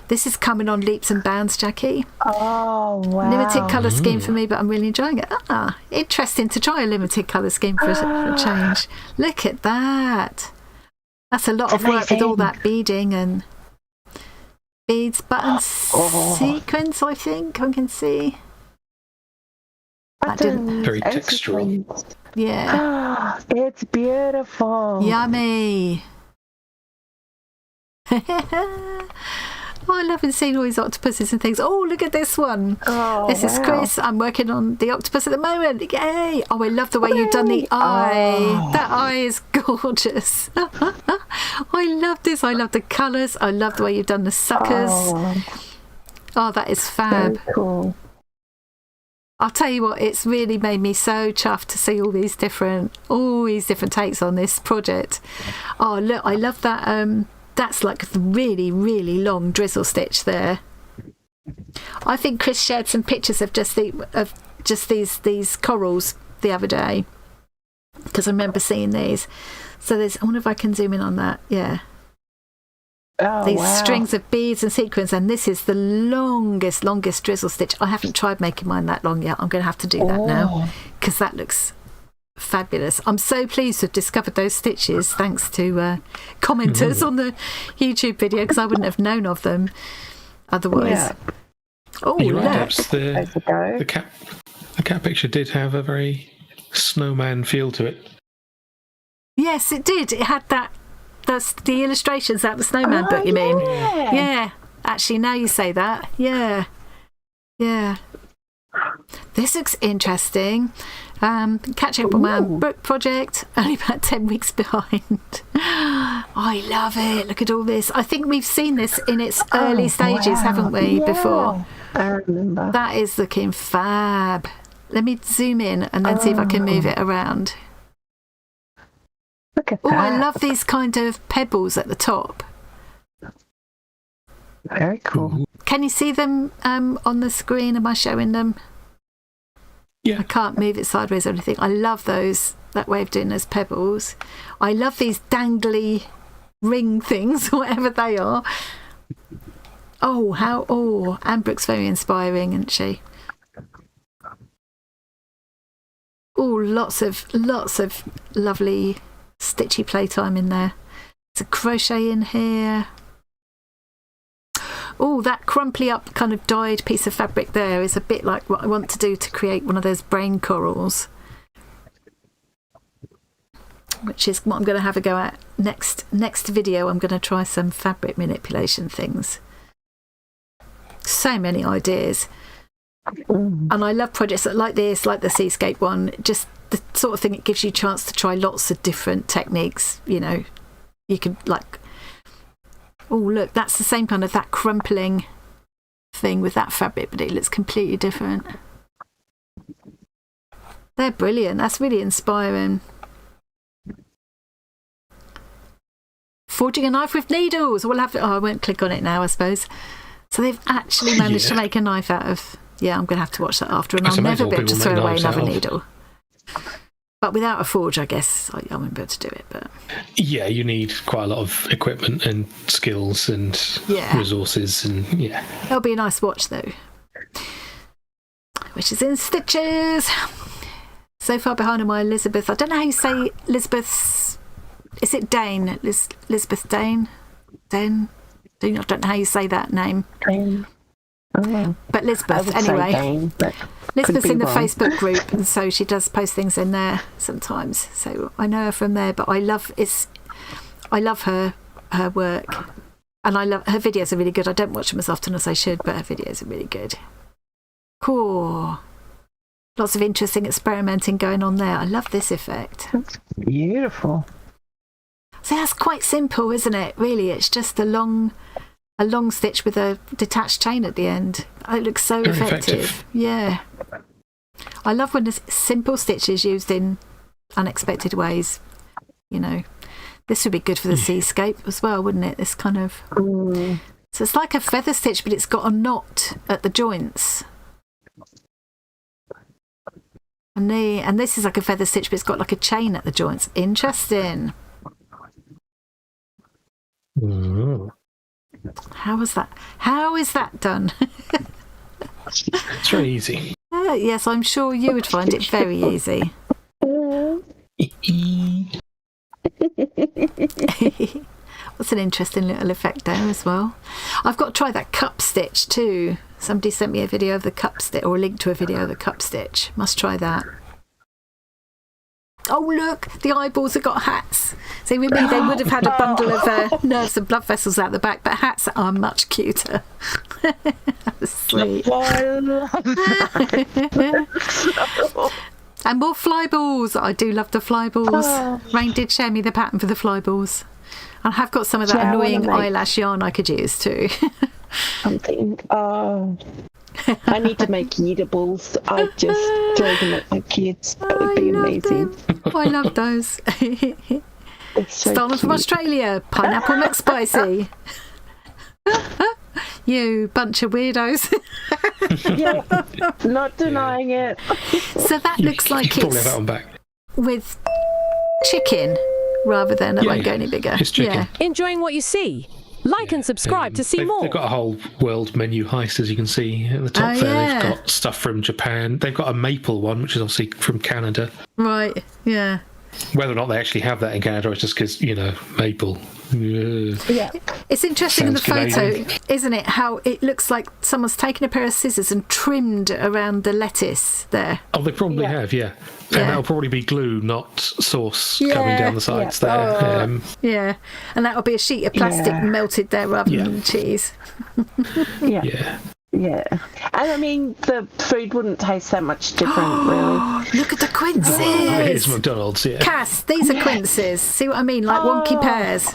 This is coming on leaps and bounds, Jackie. Oh, wow. Limited colour scheme for me, but I'm really enjoying it. Interesting to try a limited colour scheme for a change. Look at that. That's a lot of work with all that beading and beads, buttons, sequins, I think I can see. Very textural. Yeah. It's beautiful. Yummy. I love seeing all these octopuses and things. Oh, look at this one. This is Chris. I'm working on the octopus at the moment. Yay. Oh, I love the way you've done the eye. That eye is gorgeous. I love this. I love the colours. I love the way you've done the suckers. Oh, that is fab. Very cool. I'll tell you what, it's really made me so chuffed to see all these different takes on this project. Oh, look, I love that. That's like the really, really long drizzle stitch there. I think Chris shared some pictures of just these corals the other day, because I remember seeing these. So I wonder if I can zoom in on that. Yeah. These strings of beads and sequins, and this is the longest drizzle stitch. I haven't tried making mine that long yet. I'm going to have to do that now, because that looks fabulous. I'm so pleased to have discovered those stitches thanks to commenters on the YouTube video, because I wouldn't have known of them otherwise. Oh, you're look. right, the cat picture did have a very snowman feel to it. Yes, it did. It had that. That's the illustrations out the snowman book, you mean? Yeah. Actually, now you say that. Yeah. This looks interesting. Catching up on my book project, only about 10 weeks behind. I love it. Look at all this. I think we've seen this in its early stages, haven't we, before? I remember. That is looking fab. Let me zoom in and then see if I can move it around. Look at that. I love these kind of pebbles at the top. Very cool. Can you see them on the screen? Am I showing them? Yeah. I can't move it sideways or anything. I love that way of doing those pebbles. I love these dangly ring things, whatever they are. Anne Brooke's very inspiring, isn't she? Lots of lovely stitchy playtime in there. There's a crochet in here. That crumply up kind of dyed piece of fabric there is a bit like what I want to do to create one of those brain corals, which is what I'm going to have a go at next video. I'm going to try some fabric manipulation things. So many ideas. And I love projects like this, like the Seascape one, just the sort of thing it gives you a chance to try lots of different techniques. You know, you could look, that's the same kind of that crumpling thing with that fabric, but it looks completely different. They're brilliant. That's really inspiring. Forging a knife with needles. I won't click on it now, I suppose. So they've actually managed to make a knife out of... Yeah, I'm going to have to watch that after, and I'll never be able to throw away another needle. But without a forge, I guess I wouldn't be able to do it. But Yeah, you need quite a lot of equipment and skills and resources, and it'll be a nice watch though. Which is in stitches. So far behind on my Elizabeth. I don't know how you say Elizabeth's. Is it Dane? Elizabeth Dane? Dane? I don't know how you say that name. Dane. Oh, but Elizabeth, anyway. Dane, but Elizabeth's in the wrong. Facebook group, and so she does post things in there sometimes. So I know her from there, but I love her work, and I love her videos are really good. I don't watch them as often as I should, but her videos are really good. Cool. Lots of interesting experimenting going on there. I love this effect. That's beautiful. So that's quite simple, isn't it? Really, it's just a long stitch with a detached chain at the end. It looks so Very effective. Yeah. I love when there's simple stitches used in unexpected ways. You know, this would be good for the seascape as well, wouldn't it? This kind of. So it's like a feather stitch, but it's got a knot at the joints. And this is like a feather stitch, but it's got like a chain at the joints. Interesting. How is that done? It's very easy. Yes, I'm sure you would find it very easy. That's an interesting little effect there as well. I've got to try that cup stitch too. Somebody sent me a video of the cup stitch, or a link to a video of the cup stitch. Must try that. Oh look, the eyeballs have got hats. See, with me they would have had a bundle of nerves and blood vessels out the back, but hats are much cuter. Sweet. And more fly balls. I do love the fly balls. Rain did share me the pattern for the fly balls. I have got some of that annoying eyelash yarn I could use too. Something. I need to make eatables. I just throw them at my kids. That would be amazing. I love those. So Stolen from Australia. Pineapple McSpicy. You bunch of weirdos. Yeah, not denying it. So that looks like probably have it's that one back. with chicken rather than it won't go any bigger. It's chicken. Yeah. Enjoying what you see? Like and subscribe to see more. They've got a whole world menu heist, as you can see at the top there. Yeah. They've got stuff from Japan. They've got a maple one, which is obviously from Canada. Right, yeah. Whether or not they actually have that in Canada, it's just because, maple. Yeah. It's interesting in the Sounds photo, Canadian. isn't it, how it looks like someone's taken a pair of scissors and trimmed around the lettuce there. Oh, they probably have, yeah. And Yeah. that'll probably be glue, not sauce coming down the sides there. Oh. Yeah, and that'll be a sheet of plastic Yeah. melted there rather than cheese. Yeah. Yeah. And I mean, the food wouldn't taste that much different, really. Look at the quinces! It is McDonald's, yeah. Cass, these are quinces. See what I mean? Like wonky pears.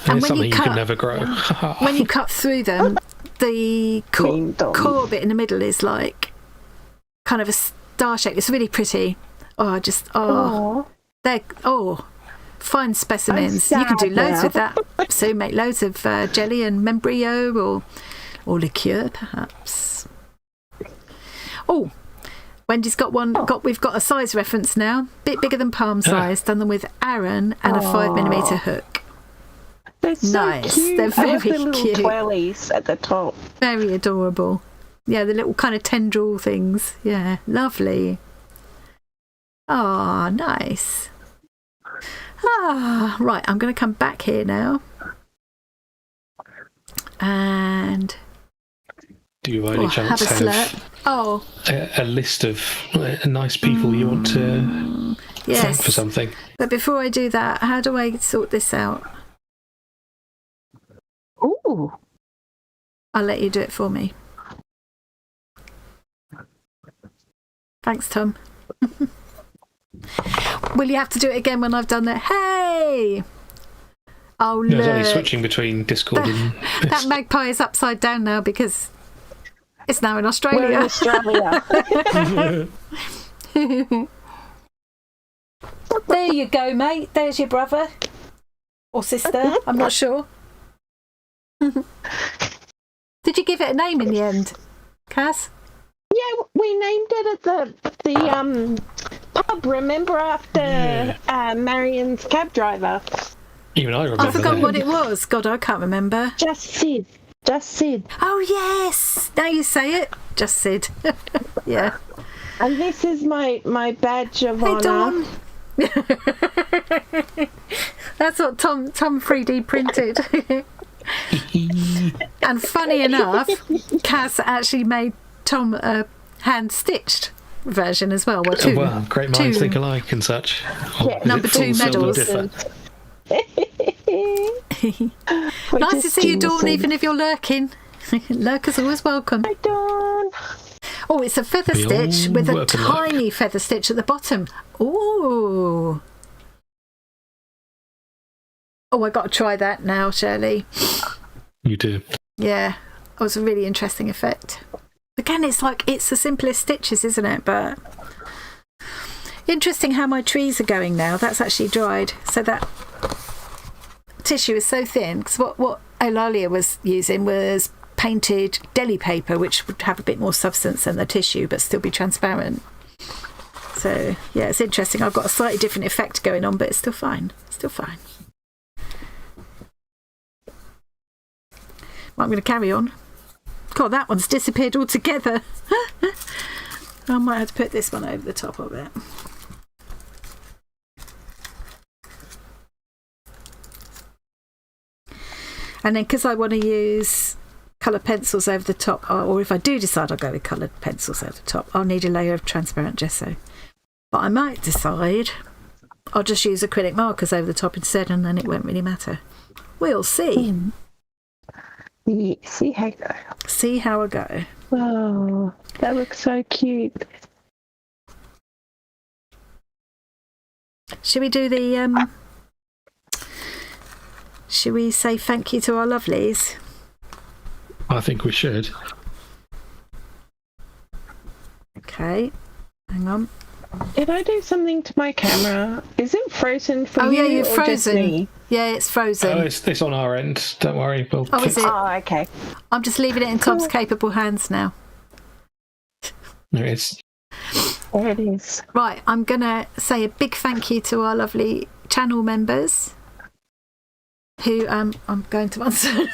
And when it's something you you cut- can never grow. When you cut through them, the Green dot. core bit in the middle is like kind of a star shape. It's really pretty. They're fine specimens. You can do loads with that. So make loads of jelly and membrio or liqueur, perhaps. Oh, Wendy's got one. We've got a size reference now. Bit bigger than palm size. Done them with Aran and a 5mm hook. They're so Nice. cute. They're I love very the little cute. twirlies at the top. Very adorable. Yeah, the little kind of tendril things. Yeah, lovely. Ah, nice. Right, I'm going to come back here now. And Do you by any chance have a slurp. Oh, a list of nice people you want to thank yes. for something? But before I do that, how do I sort this out? Ooh. I'll let you do it for me. Thanks, Tom. Will you have to do it again when I've done that? Hey! Oh, No, look. it's only switching between Discord and That magpie is upside down now because it's now in We're in Australia. Australia. There you go, mate. There's your brother. Or sister. I'm not sure. Did you give it a name in the end, Kaz? Yeah, we named it at the Bob, remember after Marion's cab driver? Even I remember I forgot that. what it was. God, I can't remember. Just Sid. Oh, yes. Now you say it. Just Sid. Yeah. And this is my badge of Hey, honour. Dawn. That's what Tom 3D printed. And funny enough, Cass actually made Tom a hand-stitched version as well. Well, great minds think alike and such. Yeah. Number Full 2 silver medals. differ. Nice to see you, Dawn, even if you're lurking. Lurkers always welcome. Hi, Dawn. Oh, it's a feather We all stitch with a work and like. tiny feather stitch at the bottom. Ooh. Oh, I got to try that now, Shirley. You do. Yeah, it was a really interesting effect. Again, it's the simplest stitches, isn't it? But interesting how my trees are going now. That's actually dried. So that tissue is so thin. Because what Eulalia was using was painted deli paper, which would have a bit more substance than the tissue, but still be transparent. So, yeah, it's interesting. I've got a slightly different effect going on, but it's still fine. Still fine. Well, I'm going to carry on. God, that one's disappeared altogether. I might have to put this one over the top of it. And then because I want to use coloured pencils over the top, or if I do decide I'll go with coloured pencils over the top, I'll need a layer of transparent gesso. But I might decide I'll just use acrylic markers over the top instead, and then it won't really matter. We'll see. Yeah, see how I go. See how I go. Oh, that looks so cute. Should we do the should we say thank you to our lovelies? I think we should. Okay, hang on. Did I do something to my camera? Is it frozen for Oh you? yeah, you're or just frozen. me? Yeah, it's frozen. Oh, it's on our end. Don't worry. We'll Oh, is fix it? Oh, okay. I'm just leaving it in Tom's capable hands now. There it is. There it is. Right, I'm going to say a big thank you to our lovely channel members who I'm going to answer.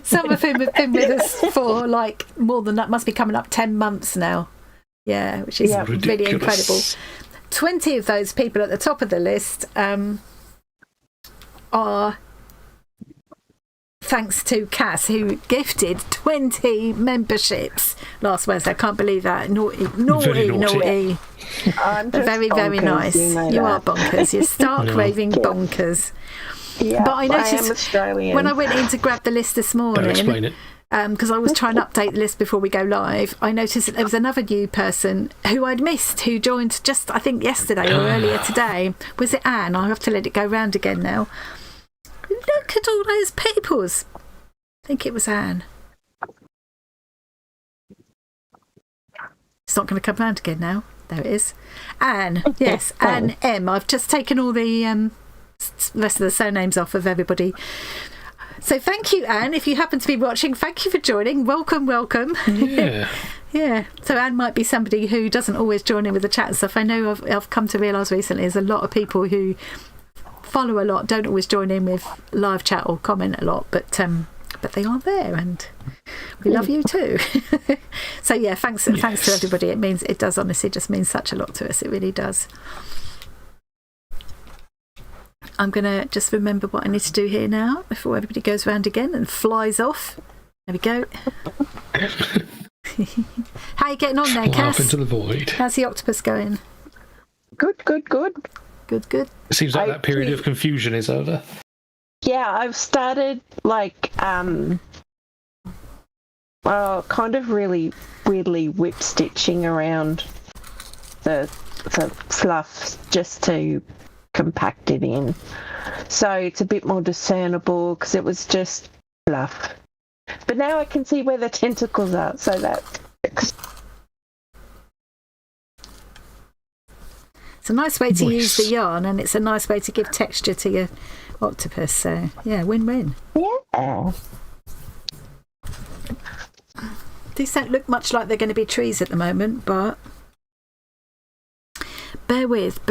Some of whom have been with us for like more than that, must be coming up 10 months now. Yeah, which is really Ridiculous. incredible. 20 of those people at the top of the list are thanks to Cass, who gifted 20 memberships last Wednesday. I can't believe that. Naughty. I'm just Very, very bonkers, nice. You are that. bonkers. You're stark raving bonkers. Yeah, But I I noticed am Australian. when I went in to grab the list this Don't morning, explain it. because I was trying to update the list before we go live, I noticed that there was another new person who I'd missed, who joined just, I think, yesterday or earlier today. Was it Anne? I'll have to let it go round again now. Look at all those peoples. I think it was Anne. It's not going to come round again now. There it is. Anne. Yes, Anne M. I've just taken all the rest of the surnames off of everybody. So thank you, Anne. If you happen to be watching, thank you for joining. Welcome. Yeah. Yeah. So Anne might be somebody who doesn't always join in with the chat and stuff. I know I've come to realise recently there's a lot of people who follow a lot, don't always join in with live chat or comment a lot, but they are there, and we love you too. So yeah, thanks to everybody. It does honestly just mean such a lot to us. It really does. I'm gonna just remember what I need to do here now before everybody goes round again and flies off. There we go. How are you getting on there, Fly Cass? off into the void. How's the octopus going? Good. Good. It seems like that period of confusion is over. Yeah, I've started kind of really weirdly whip stitching around the fluff just to compact it in, so it's a bit more discernible because it was just fluff. But now I can see where the tentacles are, so that's It's a nice way to Nice. use the yarn, and it's a nice way to give texture to your octopus. So yeah, win-win. yeah. These don't look much like they're going to be trees at the moment, but Bear with.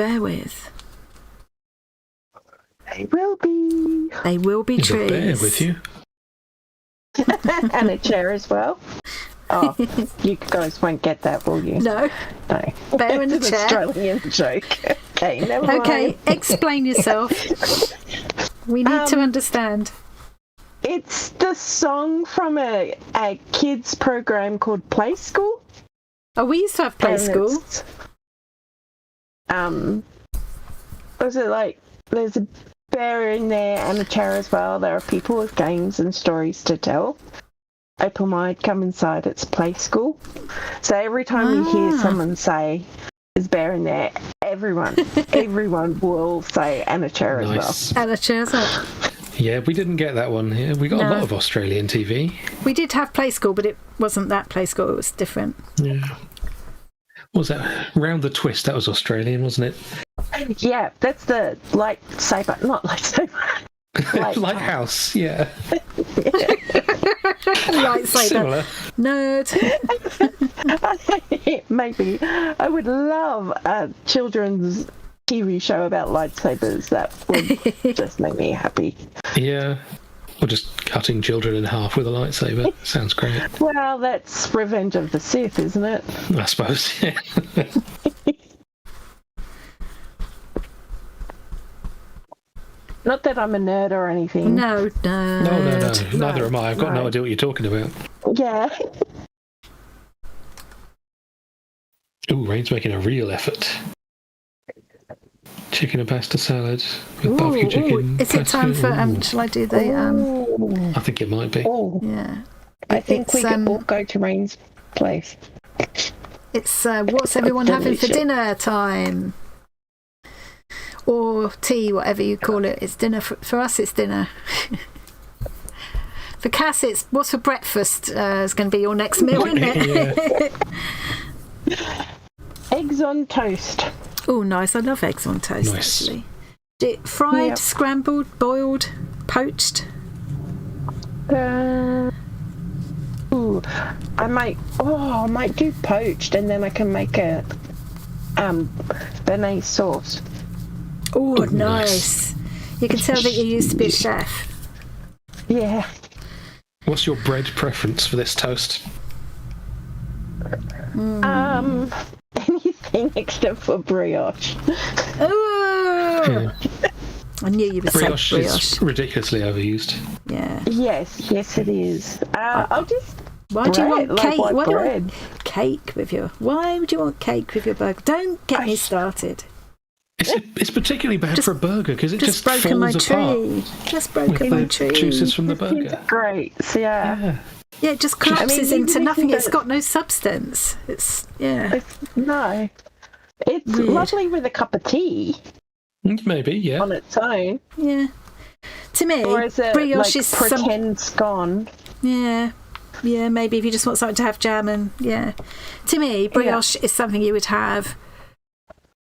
They will be. They will be There's a trees. bear with you. And a chair as well. Oh, you guys won't get that, will you? No. No. Bear in the It's an chair. Australian joke. Okay, never Okay, mind. explain yourself. We need to understand. It's the song from a kids program called Play School. Oh, we used to have play And school. it's, was it like there's a bear in there and a chair as well. There are people with games and stories to tell. Open wide, come inside, it's Play School. So every time you hear someone say there's a bear in there, everyone will say and a chair as Nice. And a chair as well. Yeah, we didn't get that one here. We got a lot of Australian TV. We did have play school, but it wasn't that play school. It was different. Yeah. What was that? Round the Twist, that was Australian, wasn't it? Yeah, that's the lightsaber, not lightsaber. Lighthouse, yeah. Lightsaber. Similar. Nerd. Maybe. I would love a children's TV show about lightsabers. That would just make me happy. Yeah. Or just cutting children in half with a lightsaber. Sounds great. Well, that's Revenge of the Sith, isn't it? I suppose, yeah. Not that I'm a nerd or anything. No. No. Neither am I. I've got no idea what you're talking about. Yeah. Ooh, Rain's making a real effort. Chicken and pasta salad with barbecue chicken. Is it time for shall I do the I think it might be. Oh, yeah. I think It's, we could all go to Rain's place. It's what's everyone having for Delicious. dinner time? Or tea, whatever you call it. It's dinner. For us, it's dinner. For Cass, it's what's for breakfast is going to be your next meal, isn't it? Eggs on toast. Oh, nice. I love eggs on toast, Nice. actually. Fried, Yep. scrambled, boiled, poached? I might do poached, and then I can make a béarnaise sauce. Oh, Ooh, nice. You can tell that you used to be a chef. Yeah. What's your bread preference for this toast? Anything except for brioche. Oh! I knew you would say Brioche is ridiculously overused. Yeah. Yes, it is. I'll just. Why do you want bread, cake? like Why do you bread. want cake with your? Why would you want cake with your burger? Don't get me started. It's particularly bad for a burger because it just broken my falls apart tree. Just with broken my the tree. juices from the burger. Great. So, yeah. Yeah, it just collapses even into if nothing. you It's got no substance. It's No. It's Weird. lovely with a cup of tea Maybe, yeah. on its own. yeah. To me, Or is it brioche like is pretend scone? Yeah, maybe if you just want something to have jam and To me, brioche is something you would have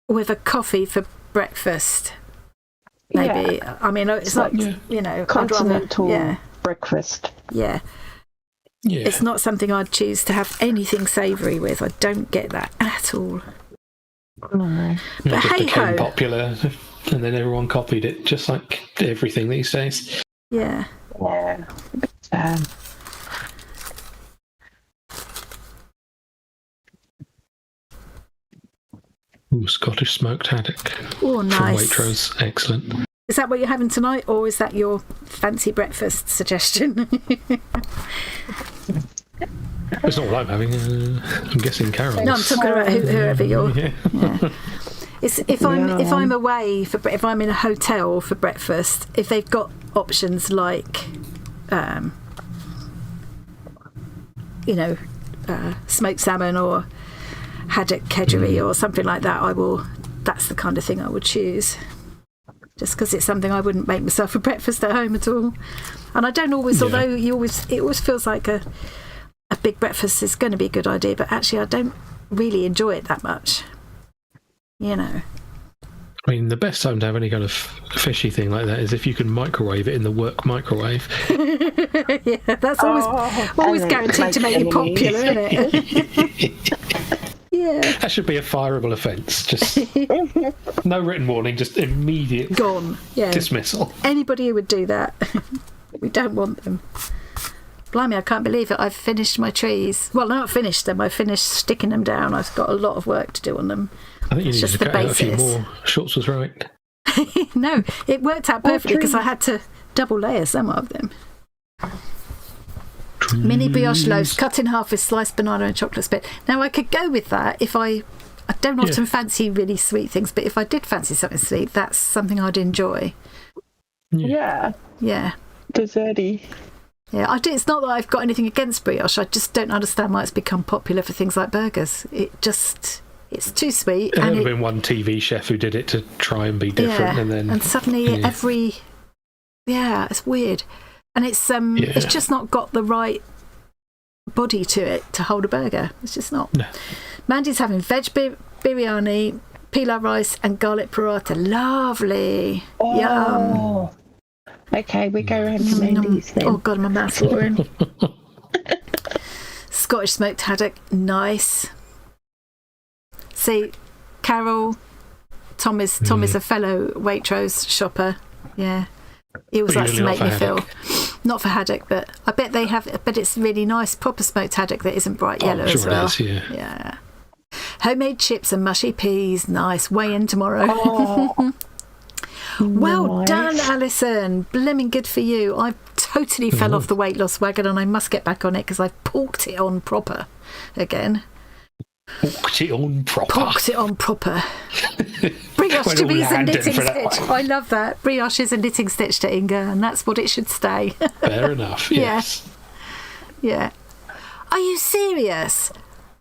with a coffee for breakfast. Maybe. Yeah. I mean, it's not, I'd rather, Continental breakfast. yeah. Yeah. It's not something I'd choose to have anything savoury with. I don't get that at all. No. It But just became hey-ho. popular and then everyone copied it, just like everything these days. Yeah. Yeah. Ooh, Scottish smoked haddock Oh, from nice. Waitrose. Excellent. Is that what you're having tonight, or is that your fancy breakfast suggestion? It's not what I'm having. I'm guessing Carol's. No, I'm talking about whoever you're. Yeah. Yeah. It's if I'm away if I'm in a hotel for breakfast, if they've got options like, smoked salmon or haddock kedgeree or something like that, that's the kind of thing I would choose. Just because it's something I wouldn't make myself for breakfast at home at all. And I don't always, although it always feels like a big breakfast is going to be a good idea, but actually I don't really enjoy it that much. I mean, the best time to have any kind of fishy thing like that is if you can microwave it in the work microwave. Yeah, that's always and then guaranteed to make you enemies. popular, isn't it? Yeah. That should be a fireable offence. Just no written warning, just immediate Gone. Yeah. dismissal. Anybody who would do that, we don't want them. Blimey, I can't believe it. I've finished my trees. Well, not finished them. I finished sticking them down. I've got a lot of work to do on them. I think you need just to the cut out a few basis. more. Shorts was right. No, it worked out perfectly because I had to double layer some of them. Mini brioche loaves cut in half with sliced banana and chocolate spread. Now I could go with that if I don't often fancy really sweet things, but if I did fancy something sweet, that's something I'd enjoy. Yeah. Yeah. Desserty. Yeah, I do. It's not that I've got anything against brioche. I just don't understand why it's become popular for things like burgers. It's too sweet. There And have been one TV chef who did it to try and be different, and then suddenly it's weird, and it's just not got the right body to it to hold a burger. It's just not. No. Mandy's having veg biryani, pilau rice, and garlic paratha. Lovely. Yum. Oh. Okay, we go around to Mandy's then. Oh God, my mouth's watering. Scottish smoked haddock, nice. See, Carol, Tom is a fellow Waitrose shopper. Yeah, he always likes to make me feel not for haddock, but I bet they have. I bet it's really nice, proper smoked haddock that isn't bright yellow as well. It is, yeah. Homemade chips and mushy peas, nice. Weigh in tomorrow. Oh. Well done, Alison. Blimmin' good for you. I totally fell off the weight loss wagon and I must get back on it because I've porked it on proper again. Porked it on proper. Brioche to me is a knitting one. stitch. I love that. Brioche is a knitting stitch to Inga, and that's what it should stay. Fair enough, yes. Yeah. Are you serious?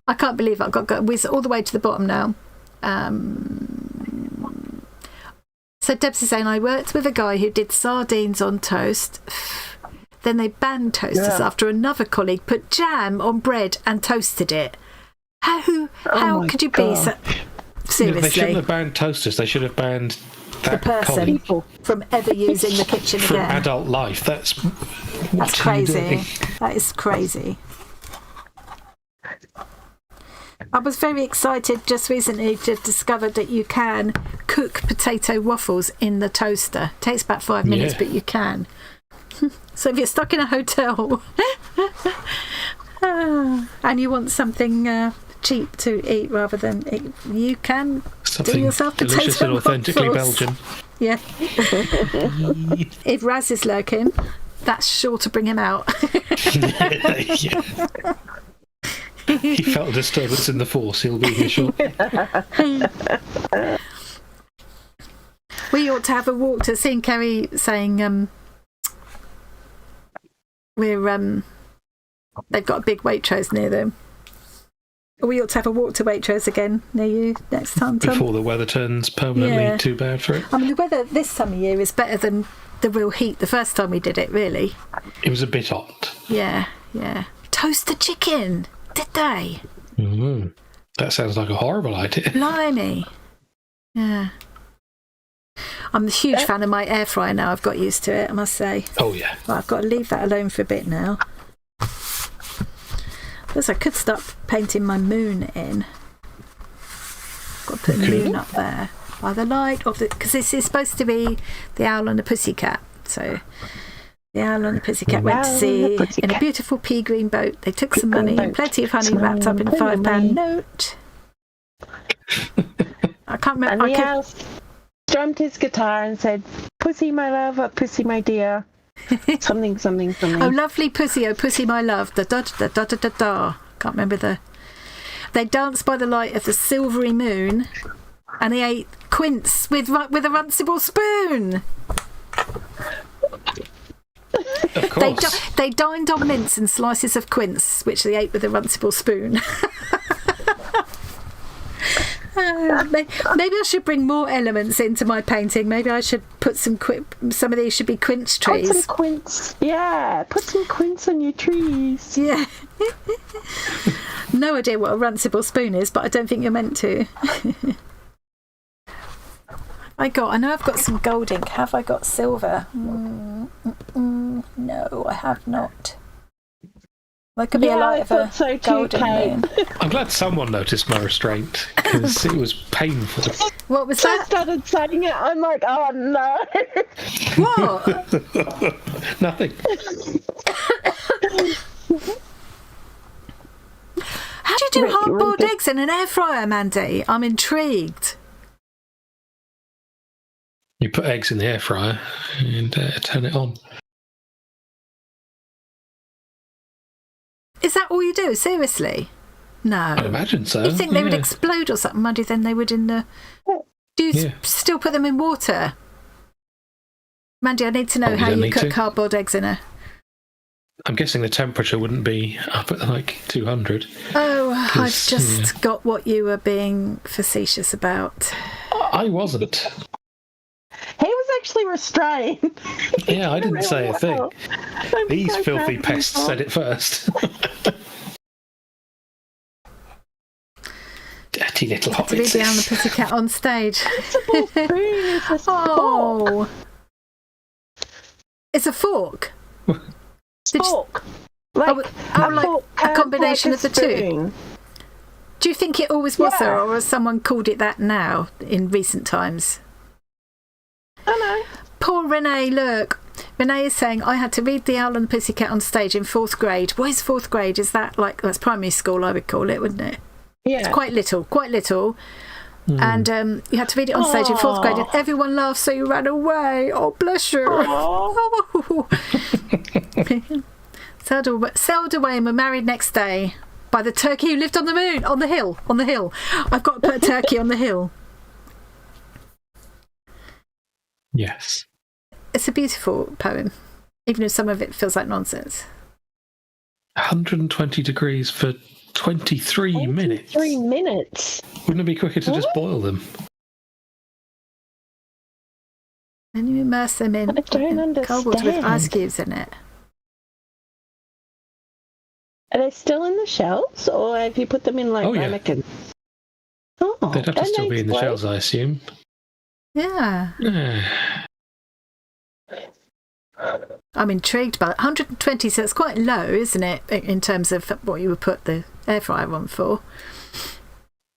I can't believe I've got whiz all the way to the bottom now. So Debs is saying, I worked with a guy who did sardines on toast. Then they banned toasters after another colleague put jam on bread and toasted it. How could you be so... Seriously. They shouldn't have banned toasters. They should have banned that person colleague from ever using the kitchen from again. adult life. That's crazy. That is crazy. I was very excited just recently to discover that you can cook potato waffles in the toaster. It takes about 5 minutes, but you can. So if you're stuck in a hotel and you want something cheap to eat rather than you can something do yourself potato delicious and authentically waffles. Belgian. Yeah. If Raz is lurking, that's sure to bring him out. Yeah. He felt a disturbance in the force. He'll be here shortly. We ought to have a walk to seeing Kerry saying they've got a big Waitrose near them. We ought to have a walk to Waitrose again near you next time, Tom. Before the weather turns permanently too bad for it. I mean, the weather this time of year is better than the real heat the first time we did it, really. It was a bit hot. Yeah. Toast the chicken, did they? Mm-hmm. That sounds like a horrible idea. Blimey. Yeah. I'm a huge fan of my air fryer now. I've got used to it, I must say. Oh, yeah. Well, I've got to leave that alone for a bit now. Because I could start painting my moon in. Got to put the moon up there by the light of the... Because this is supposed to be the owl and the pussycat. So the owl and the pussycat went to sea in a beautiful pea green boat. They took some money and plenty of honey wrapped up in a £5 note. I can't remember. And the owl strummed his guitar and said, "Pussy, my love, or pussy, my dear." something. Oh, lovely pussy, oh pussy, my love. Da da da da da da da. Can't remember the. They danced by the light of the silvery moon, and they ate quince with a runcible spoon. Of course. They dined on mince and slices of quince, which they ate with a runcible spoon. Maybe I should bring more elements into my painting. Maybe I should put some of these should be quince trees. Put some quince. Yeah, put some quince on your trees. Yeah. No idea what a runcible spoon is, but I don't think you're meant to. I know I've got some gold ink. Have I got silver? No, I have not. Well, it could be a light of a so too, golden moon. I'm glad someone noticed my restraint because it was painful. What was I that? started saying it. I'm like, oh no. What? Nothing. How do you do hard-boiled eggs in an air fryer, Mandy? I'm intrigued. You put eggs in the air fryer and turn it on. Is that all you do? Seriously? No. I'd imagine so. You'd think they would explode or something, Mandy, then they would in the... Do you still put them in water? Mandy, I need to know how you cook hard-boiled eggs in a... I'm guessing the temperature wouldn't be up at like 200. Oh, I've just got what you were being facetious about. I wasn't. He was actually restrained. Yeah, I didn't say a thing. These filthy pests said it first. Dirty little hobbits. To be down the pussycat on stage. Oh. It's a fork. Fork. Like a combination of the two. Do you think it always was there, or has someone called it that now in recent times? I know. Poor Renee, look. Renee is saying, I had to read The Owl and the Pussycat on stage in 4th grade. What is 4th grade? Is that that's primary school, I would call it, wouldn't it? Yeah. It's quite little. And you had to read it on stage in 4th grade and everyone laughed, so you ran away. Oh, bless you. Oh. Sailed away and were married next day by the turkey who lived on the moon, on the hill. I've got to put a turkey on the hill. Yes. It's a beautiful poem, even if some of it feels like nonsense. 120 degrees for 23 minutes. 3 minutes. Wouldn't it be quicker to just boil them? And you immerse them in cold water with ice cubes in it. Are they still in the shells, or have you put them in ramekins? Oh, they'd have to still be in the shells, I assume. Yeah. I'm intrigued by it. 120, so it's quite low, isn't it, in terms of what you would put the air fryer on for?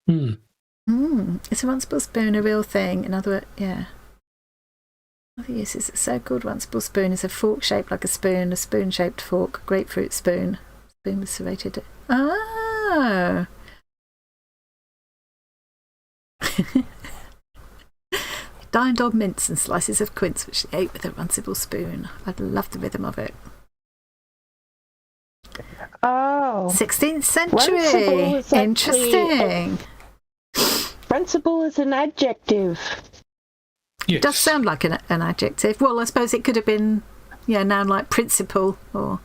Is a runcible spoon a real thing? In other words, other uses. A so-called runcible spoon is a fork shaped like a spoon-shaped fork, grapefruit spoon. Spoon with serrated. Oh. Dined on mince and slices of quince, which they ate with a runcible spoon. I'd love the rhythm of it. Oh. 16th century. Interesting. Runcible is an adjective. Yes. It does sound like an adjective. Well, I suppose it could have been, noun like principle, or...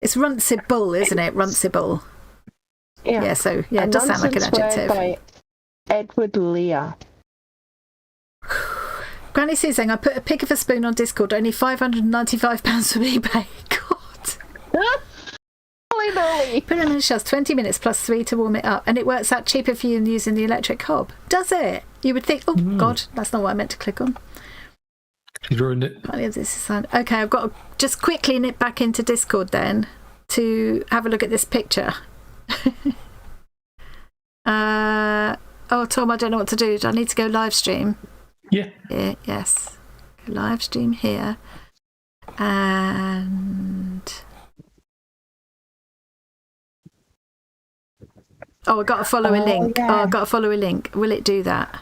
It's runcible, isn't it? Runcible. Yeah. Yeah, so, it does sound like an adjective. By Edward Lear. Granny Sue saying, I put a pic of a spoon on Discord, only £595 from eBay. God. Holy moly. Put it on the shelves, 20 minutes plus 3 to warm it up, and it works out cheaper for you than using the electric hob. Does it? You would think, God, that's not what I meant to click on. You ruined it. Okay, I've got to just quickly nip back into Discord then to have a look at this picture. Tom, I don't know what to do. Do I need to go live stream? Yeah. Yes. Go live stream here. And... I've got to follow a link. Yeah. I've got to follow a link. Will it do that?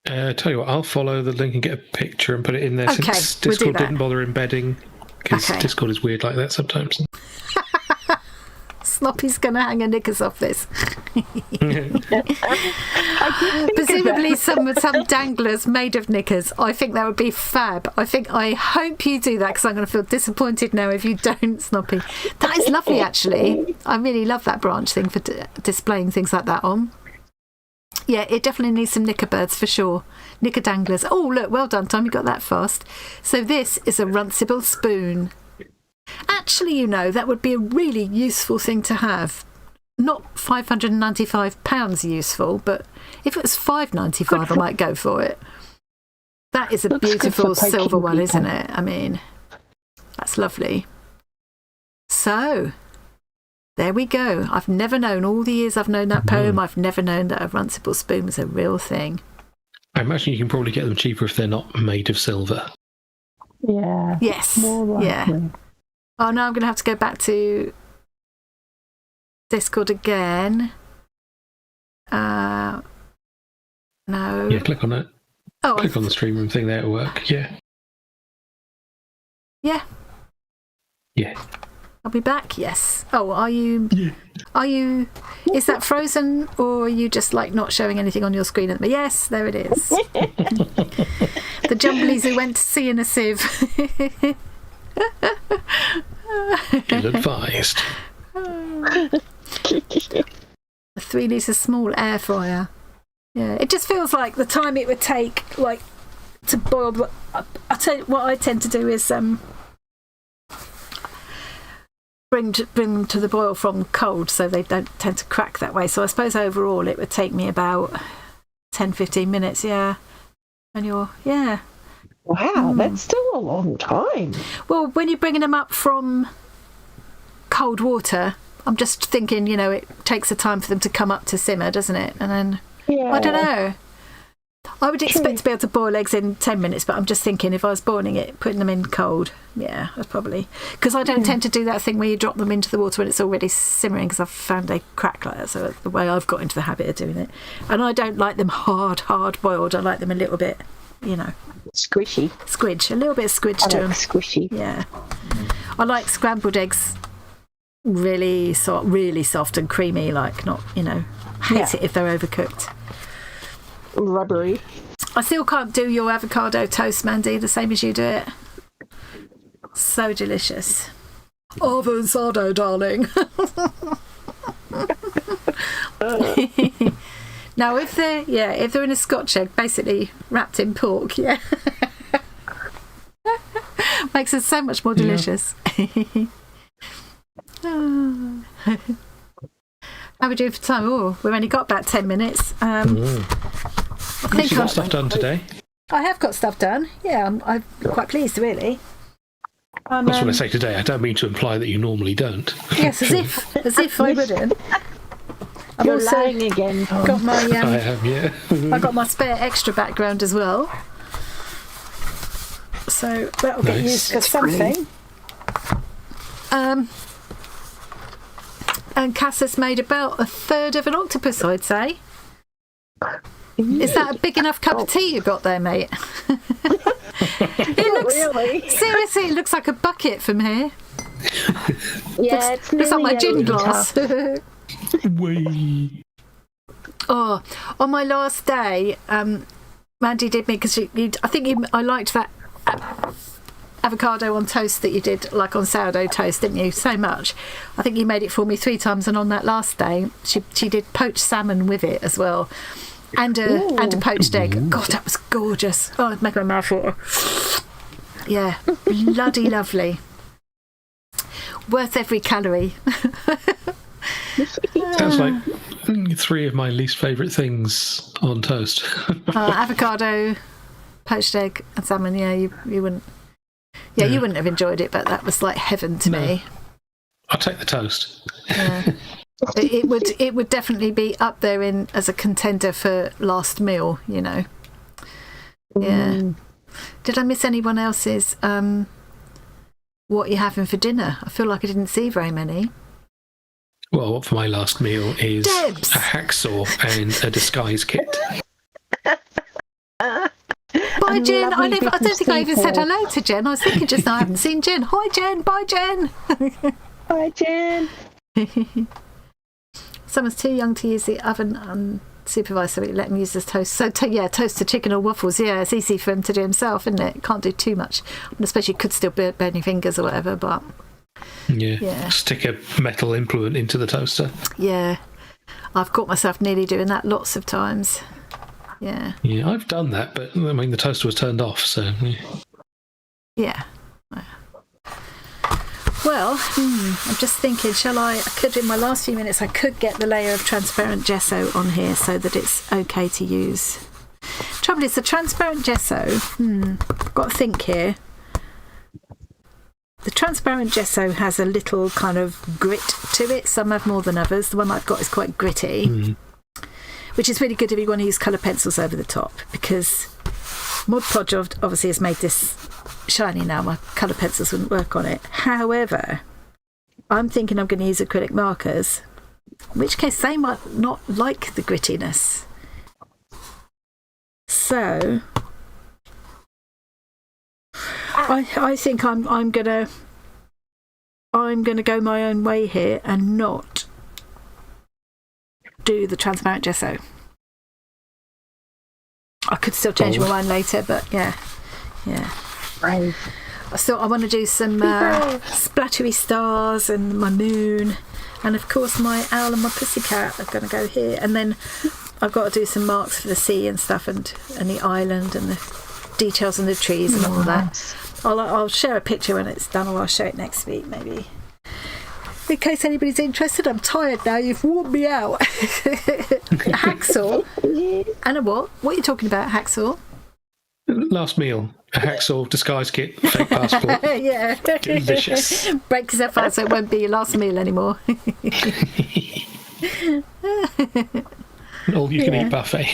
Tell you what, I'll follow the link and get a picture and put it in there since Discord didn't bother embedding, because Discord is weird like that sometimes. Snoppy's going to hang her knickers off this. Presumably some danglers made of knickers. I think that would be fab. I hope you do that, because I'm going to feel disappointed now if you don't, Snoppy. That is lovely, actually. I really love that branch thing for displaying things like that on. Yeah, it definitely needs some knicker birds for sure. Knicker danglers. Oh, look, well done, Tom. You got that fast. So this is a runcible spoon. Actually, that would be a really useful thing to have. Not £595 useful, but if it was $5.95, I might go for it. That is a beautiful silver one, isn't it? I mean, That's lovely. So, there we go. I've never known, all the years I've known that poem, I've never known that a runcible spoon was a real thing. I imagine you can probably get them cheaper if they're not made of silver. Yeah. Yes. More likely. Yeah. Oh, now I'm going to have to go back to Discord again. No. Yeah, click on it. Oh, click on the stream room thing there to work. Yeah. Yeah. Yeah. I'll be back. Yes. Oh, are you? Yeah. Are you? Is that frozen, or are you just like not showing anything on your screen at the moment? Yes, there it is. The jumblies who went to sea in a sieve. Ill advised. A 3 litre small air fryer. Yeah, it just feels like the time it would take, like, to boil. I tell you what I tend to do is bring them to the boil from cold, so they don't tend to crack that way. So I suppose overall it would take me about 10-15 minutes. Yeah, and Wow, that's still a long time. Well, when you're bringing them up from cold water, I'm just thinking, it takes a time for them to come up to simmer, doesn't it? And then I don't know. I would expect to be able to boil eggs in 10 minutes, but I'm just thinking if I was boiling it, putting them in cold, that's probably... Because I don't tend to do that thing where you drop them into the water when it's already simmering, because I've found they crack like that, so that's the way I've got into the habit of doing it. And I don't like them hard boiled. I like them a little bit, Squishy. Squidge. A little bit of squidge to them. Squishy. Yeah. I like scrambled eggs really soft and creamy, like not, hate it if they're overcooked. Rubbery. I still can't do your avocado toast, Mandy, the same as you do it. So delicious. Avocado, darling. Now, if they're in a Scotch egg, basically wrapped in pork, makes it so much more delicious. How are we doing for time? Oh, we've only got about 10 minutes. I think you got stuff done today. I have got stuff done. Yeah, I'm quite pleased, really. That's what I say today. I don't mean to imply that you normally don't. Yes, as if I wouldn't. I've You're also lying again, Tom. got my. I am, yeah. I got my spare extra background as well, so that'll get used for something. And Cass has made about a third of an octopus, I'd say. Is that a big enough cup of tea you got there, mate? Seriously, it looks like a bucket from here. Yeah, looks like my gin glass. Wee. Oh, on my last day, Mandy did me, because I liked that avocado on toast that you did, like on sourdough toast, didn't you? So much. I think you made it for me 3 times, and on that last day, she did poached salmon with it as well, and a poached egg. God, that was gorgeous. Oh, it'd make my mouth water. Yeah, bloody lovely. Worth every calorie. Sounds like 3 of my least favourite things on toast. Avocado, poached egg, and salmon. Yeah, you wouldn't. Yeah, you wouldn't have enjoyed it, but that was like heaven to me. I'll take the toast. Yeah. It would definitely be up there as a contender for last meal. Yeah. Did I miss anyone else's? What you're having for dinner? I feel like I didn't see very many. Well, for my last meal is Debs. a hacksaw and a disguise kit. Bye, Jen. I don't think I even said hello to Jen. I was thinking just now, I haven't seen Jen. Hi, Jen. Bye, Jen. Bye, Jen. Someone's too young to use the oven unsupervised, so we let him use this toast. So, toast to chicken or waffles. Yeah, it's easy for him to do himself, isn't it? Can't do too much. And especially could still burn your fingers or whatever, but... Yeah. Stick a metal implement into the toaster. Yeah. I've caught myself nearly doing that lots of times. Yeah. Yeah, I've done that, but I mean the toaster was turned off, so. Yeah. Well, I'm just thinking, I could, in my last few minutes, I could get the layer of transparent gesso on here so that it's okay to use. Trouble is, the transparent gesso, got to think here. The transparent gesso has a little kind of grit to it. Some have more than others. The one I've got is quite gritty, which is really good if you want to use colour pencils over the top, because Mod Podge obviously has made this shiny now. My colour pencils wouldn't work on it. However, I'm thinking I'm going to use acrylic markers, in which case they might not like the grittiness. So I think I'm gonna go my own way here and not do the transparent gesso. I could still change my mind later, but yeah. Right. So I want to do some splattery stars and my moon, and of course my owl and my pussycat are going to go here, and then I've got to do some marks for the sea and stuff, and the island and the details on the trees and all that. I'll share a picture when it's done, or I'll show it next week maybe, in case anybody's interested. I'm tired now, you've worn me out. Hacksaw and a what are you talking about? Hacksaw, last meal, a hacksaw disguise kit, fake passport. Yeah, delicious. Break yourself out so it won't be your last meal anymore. All you can eat buffet.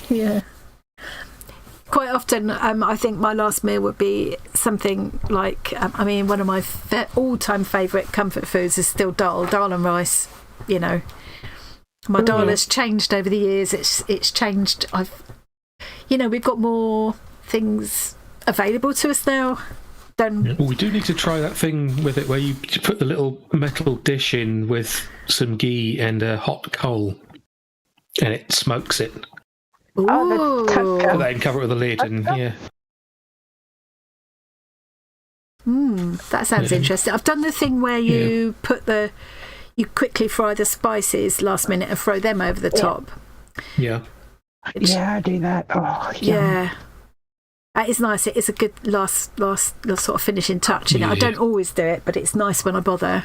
Yeah. Quite often, I think my last meal would be something like, one of my all-time favourite comfort foods is still dal and rice. You know, my dal has changed over the years. It's changed. We've got more things available to us now. Well, we do need to try that thing with it where you put the little metal dish in with some ghee and a hot coal, and it smokes it. Ooh. And then cover it with a lid, and that sounds interesting. I've done the thing where you you quickly fry the spices last minute and throw them over the top. Yeah. I do that. Oh, yeah. That is nice. It is a good last sort of finishing touch. I don't always do it, but it's nice when I bother.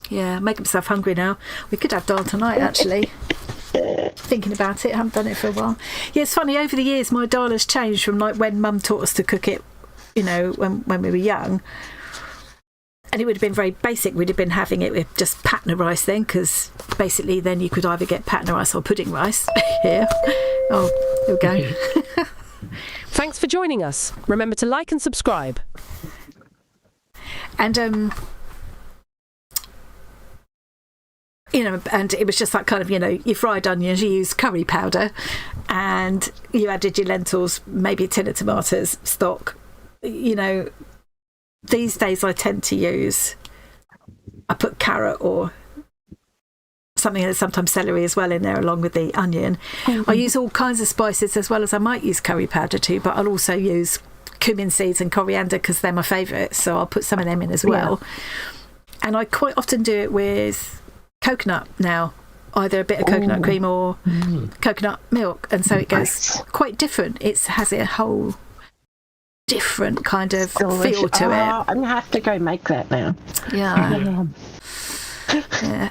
Yeah, making myself hungry now. We could have dal tonight, actually. Thinking about it, I haven't done it for a while. Yeah, it's funny, over the years my dal has changed from like when Mum taught us to cook it, when we were young, and it would have been very basic. We'd have been having it with just patna rice then, because basically then you could either get patna rice or pudding rice. Here, here we go. Thanks for joining us. Remember to like and subscribe. And and it was just that kind of, you fried onions, you used curry powder, and you added your lentils, maybe a tin of tomatoes, stock. These days I tend to I put carrot or something, and sometimes celery as well in there along with the onion. I use all kinds of spices as well as I might use curry powder too, but I'll also use cumin seeds and coriander because they're my favourites, so I'll put some of them in as well. And I quite often do it with coconut now, either a bit of coconut cream or coconut milk, and so it goes quite different. It has a whole different kind of feel to it. I'm gonna have to go make that now. Yeah.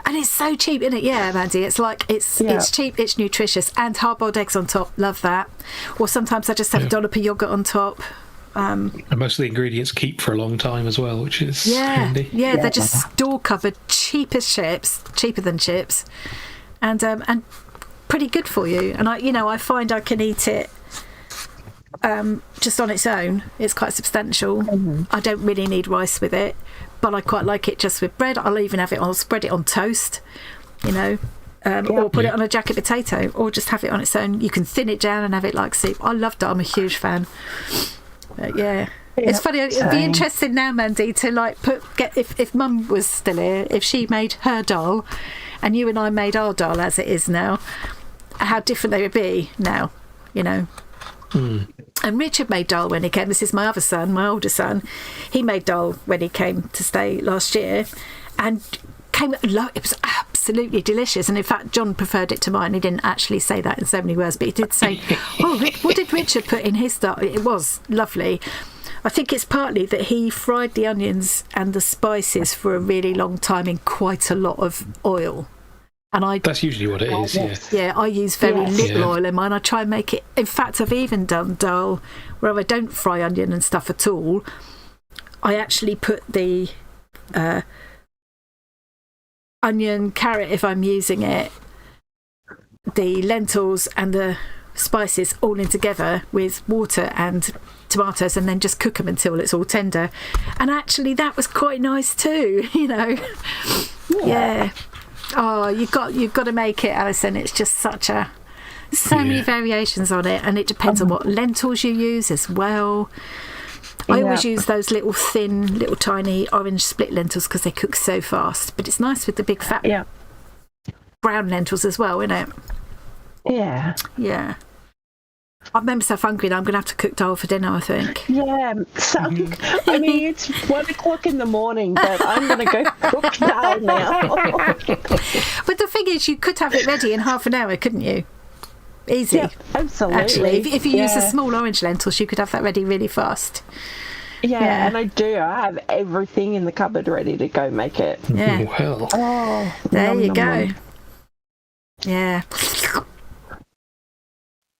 And it's so cheap, isn't it? Yeah, Mandy, it's like it's cheap, it's nutritious, and hard-boiled eggs on top. Love that. Or sometimes I just have a dollop of yogurt on top. And most of the ingredients keep for a long time as well, which is handy. Yeah, they're just store cupboard, cheaper than chips, and pretty good for you. And I find I can eat it just on its own. It's quite substantial. I don't really need rice with it, but I quite like it just with bread. I'll even have it. I'll spread it on toast, or put it on a jacket potato, or just have it on its own. You can thin it down and have it like soup. I love that. I'm a huge fan. It's funny. It'd be interesting now, Mandy, to if Mum was still here, if she made her dal, and you and I made our dal as it is now, how different they would be now. And Richard made dal when he came. This is my other son, my older son. He made dal when he came to stay last year, and it was absolutely delicious. And in fact, John preferred it to mine. He didn't actually say that in so many words, but he did say, what did Richard put in his dal? It was lovely. I think it's partly that he fried the onions and the spices for a really long time in quite a lot of oil. And that's usually what it is. yes. yeah, I use very Yes. little Yeah. oil in mine. I try and make it. In fact, I've even done dal where I don't fry onion and stuff at all. I actually put the onion, carrot, if I'm using it, the lentils and the spices all in together with water and tomatoes, and then just cook them until it's all tender. And actually that was quite nice too, you know. Yeah. Oh, you've got to make it, Alison. It's just so many variations on it, and it depends on what lentils you use as well. I always use those little thin, little tiny orange split lentils because they cook so fast. But it's nice with the big fat brown lentils as well, isn't it? Yeah. Yeah. I remember so hungry now. I'm going to have to cook dal for dinner, I think. Yeah. So, I mean, it's 1 o'clock in the morning, but I'm going to go cook dal now. But the thing is, you could have it ready in half an hour, couldn't you? Easy. Yeah, absolutely. Actually, if you use the small orange lentils, you could have that ready really fast. Yeah, and I do. I have everything in the cupboard ready to go make it. Yeah. Well, Oh, There you go. nom. Yeah.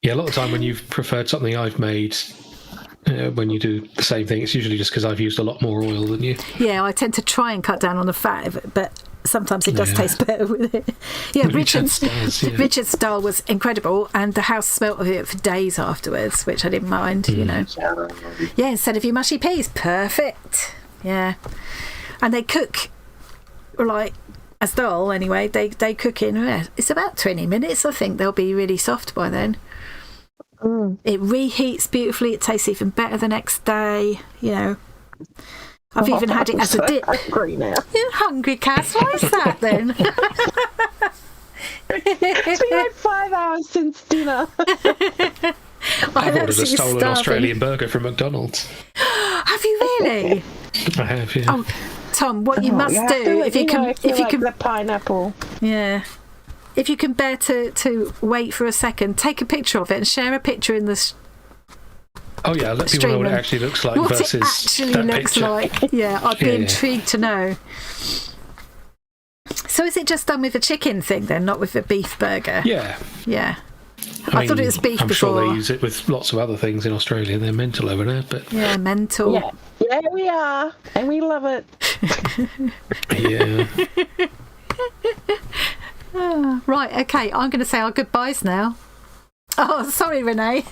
yeah, a lot of the time when you've preferred something I've made, when you do the same thing, it's usually just because I've used a lot more oil than you. Yeah, I tend to try and cut down on the fat of it, but sometimes it does taste better with it. Yeah, Richard's dal was incredible, and the house smelt of it for days afterwards, which I didn't mind, you know. Yeah, instead of your mushy peas, perfect. Yeah. And they cook, like, as dal anyway, they cook in, it's about 20 minutes, I think. They'll be really soft by then. It reheats beautifully. It tastes even better the next day, you know. I've even had it as a dip. I'm hungry now. You're hungry, Cass. Why is that then? It's been like 5 hours since dinner. I've ordered a stolen Australian burger from McDonald's. Have you really? I have, yeah. Oh, Tom, what you must do if you can, the pineapple. yeah, if you can bear to wait for a second, take a picture of it and share a picture in the Oh yeah, let people know what it actually looks like what versus it actually that looks picture. like. Yeah, I'd be intrigued to know. So is it just done with a chicken thing then, not with a beef burger? Yeah. Yeah. I thought it was beef I'm before. sure they use it with lots of other things in Australia. They're mental over there, but Yeah, mental. Yeah. Yeah, we are. And we love it. yeah. Right, okay, I'm going to say our goodbyes now. Oh, sorry, Renee.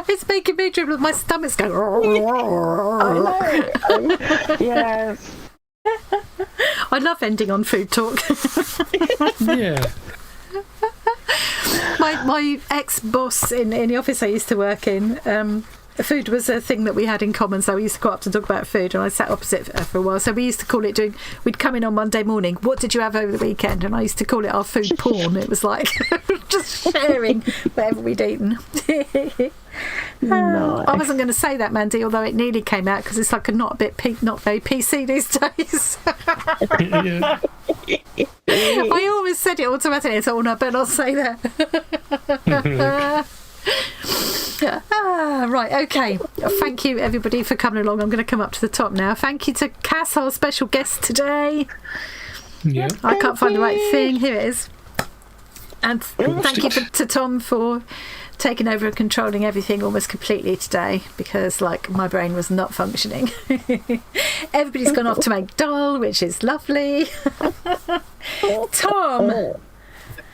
It's making me dribble. My stomach's going. I know. Yes. I love ending on food talk. Yeah. My ex-boss in the office I used to work in, food was a thing that we had in common, so we used to go up to talk about food, and I sat opposite her for a while. So we used to call it we'd come in on Monday morning, what did you have over the weekend? And I used to call it our food porn. It was like just sharing whatever we'd eaten. Nice. I wasn't going to say that, Mandy, although it nearly came out because it's like not very PC these days. Yeah. I always said it automatically, so no, I better not say that. Right, okay. Thank you, everybody, for coming along. I'm going to come up to the top now. Thank you to Cass, our special guest today. Yeah. I can't find the right thing. Here it is. And thank you to Tom for taking over and controlling everything almost completely today, because like my brain was not functioning. Everybody's gone off to make dal, which is lovely. Tom.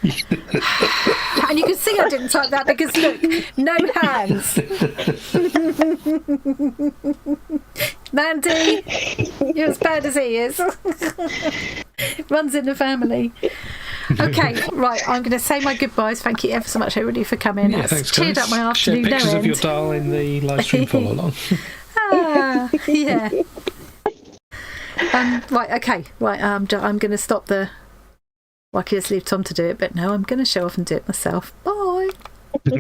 And you can see I didn't type that because look, no hands. Mandy, you're as bad as he is. Runs in the family. Okay, right, I'm going to say my goodbyes. Thank you ever so much, everybody, for coming. Yeah, That's thanks, cheered guys. up my afternoon. Share pictures no of your end. dal in the live stream follow along. Yeah. Right, okay. Right, I'm going to stop the... Well, I could just leave Tom to do it, but no, I'm going to show off and do it myself. Bye.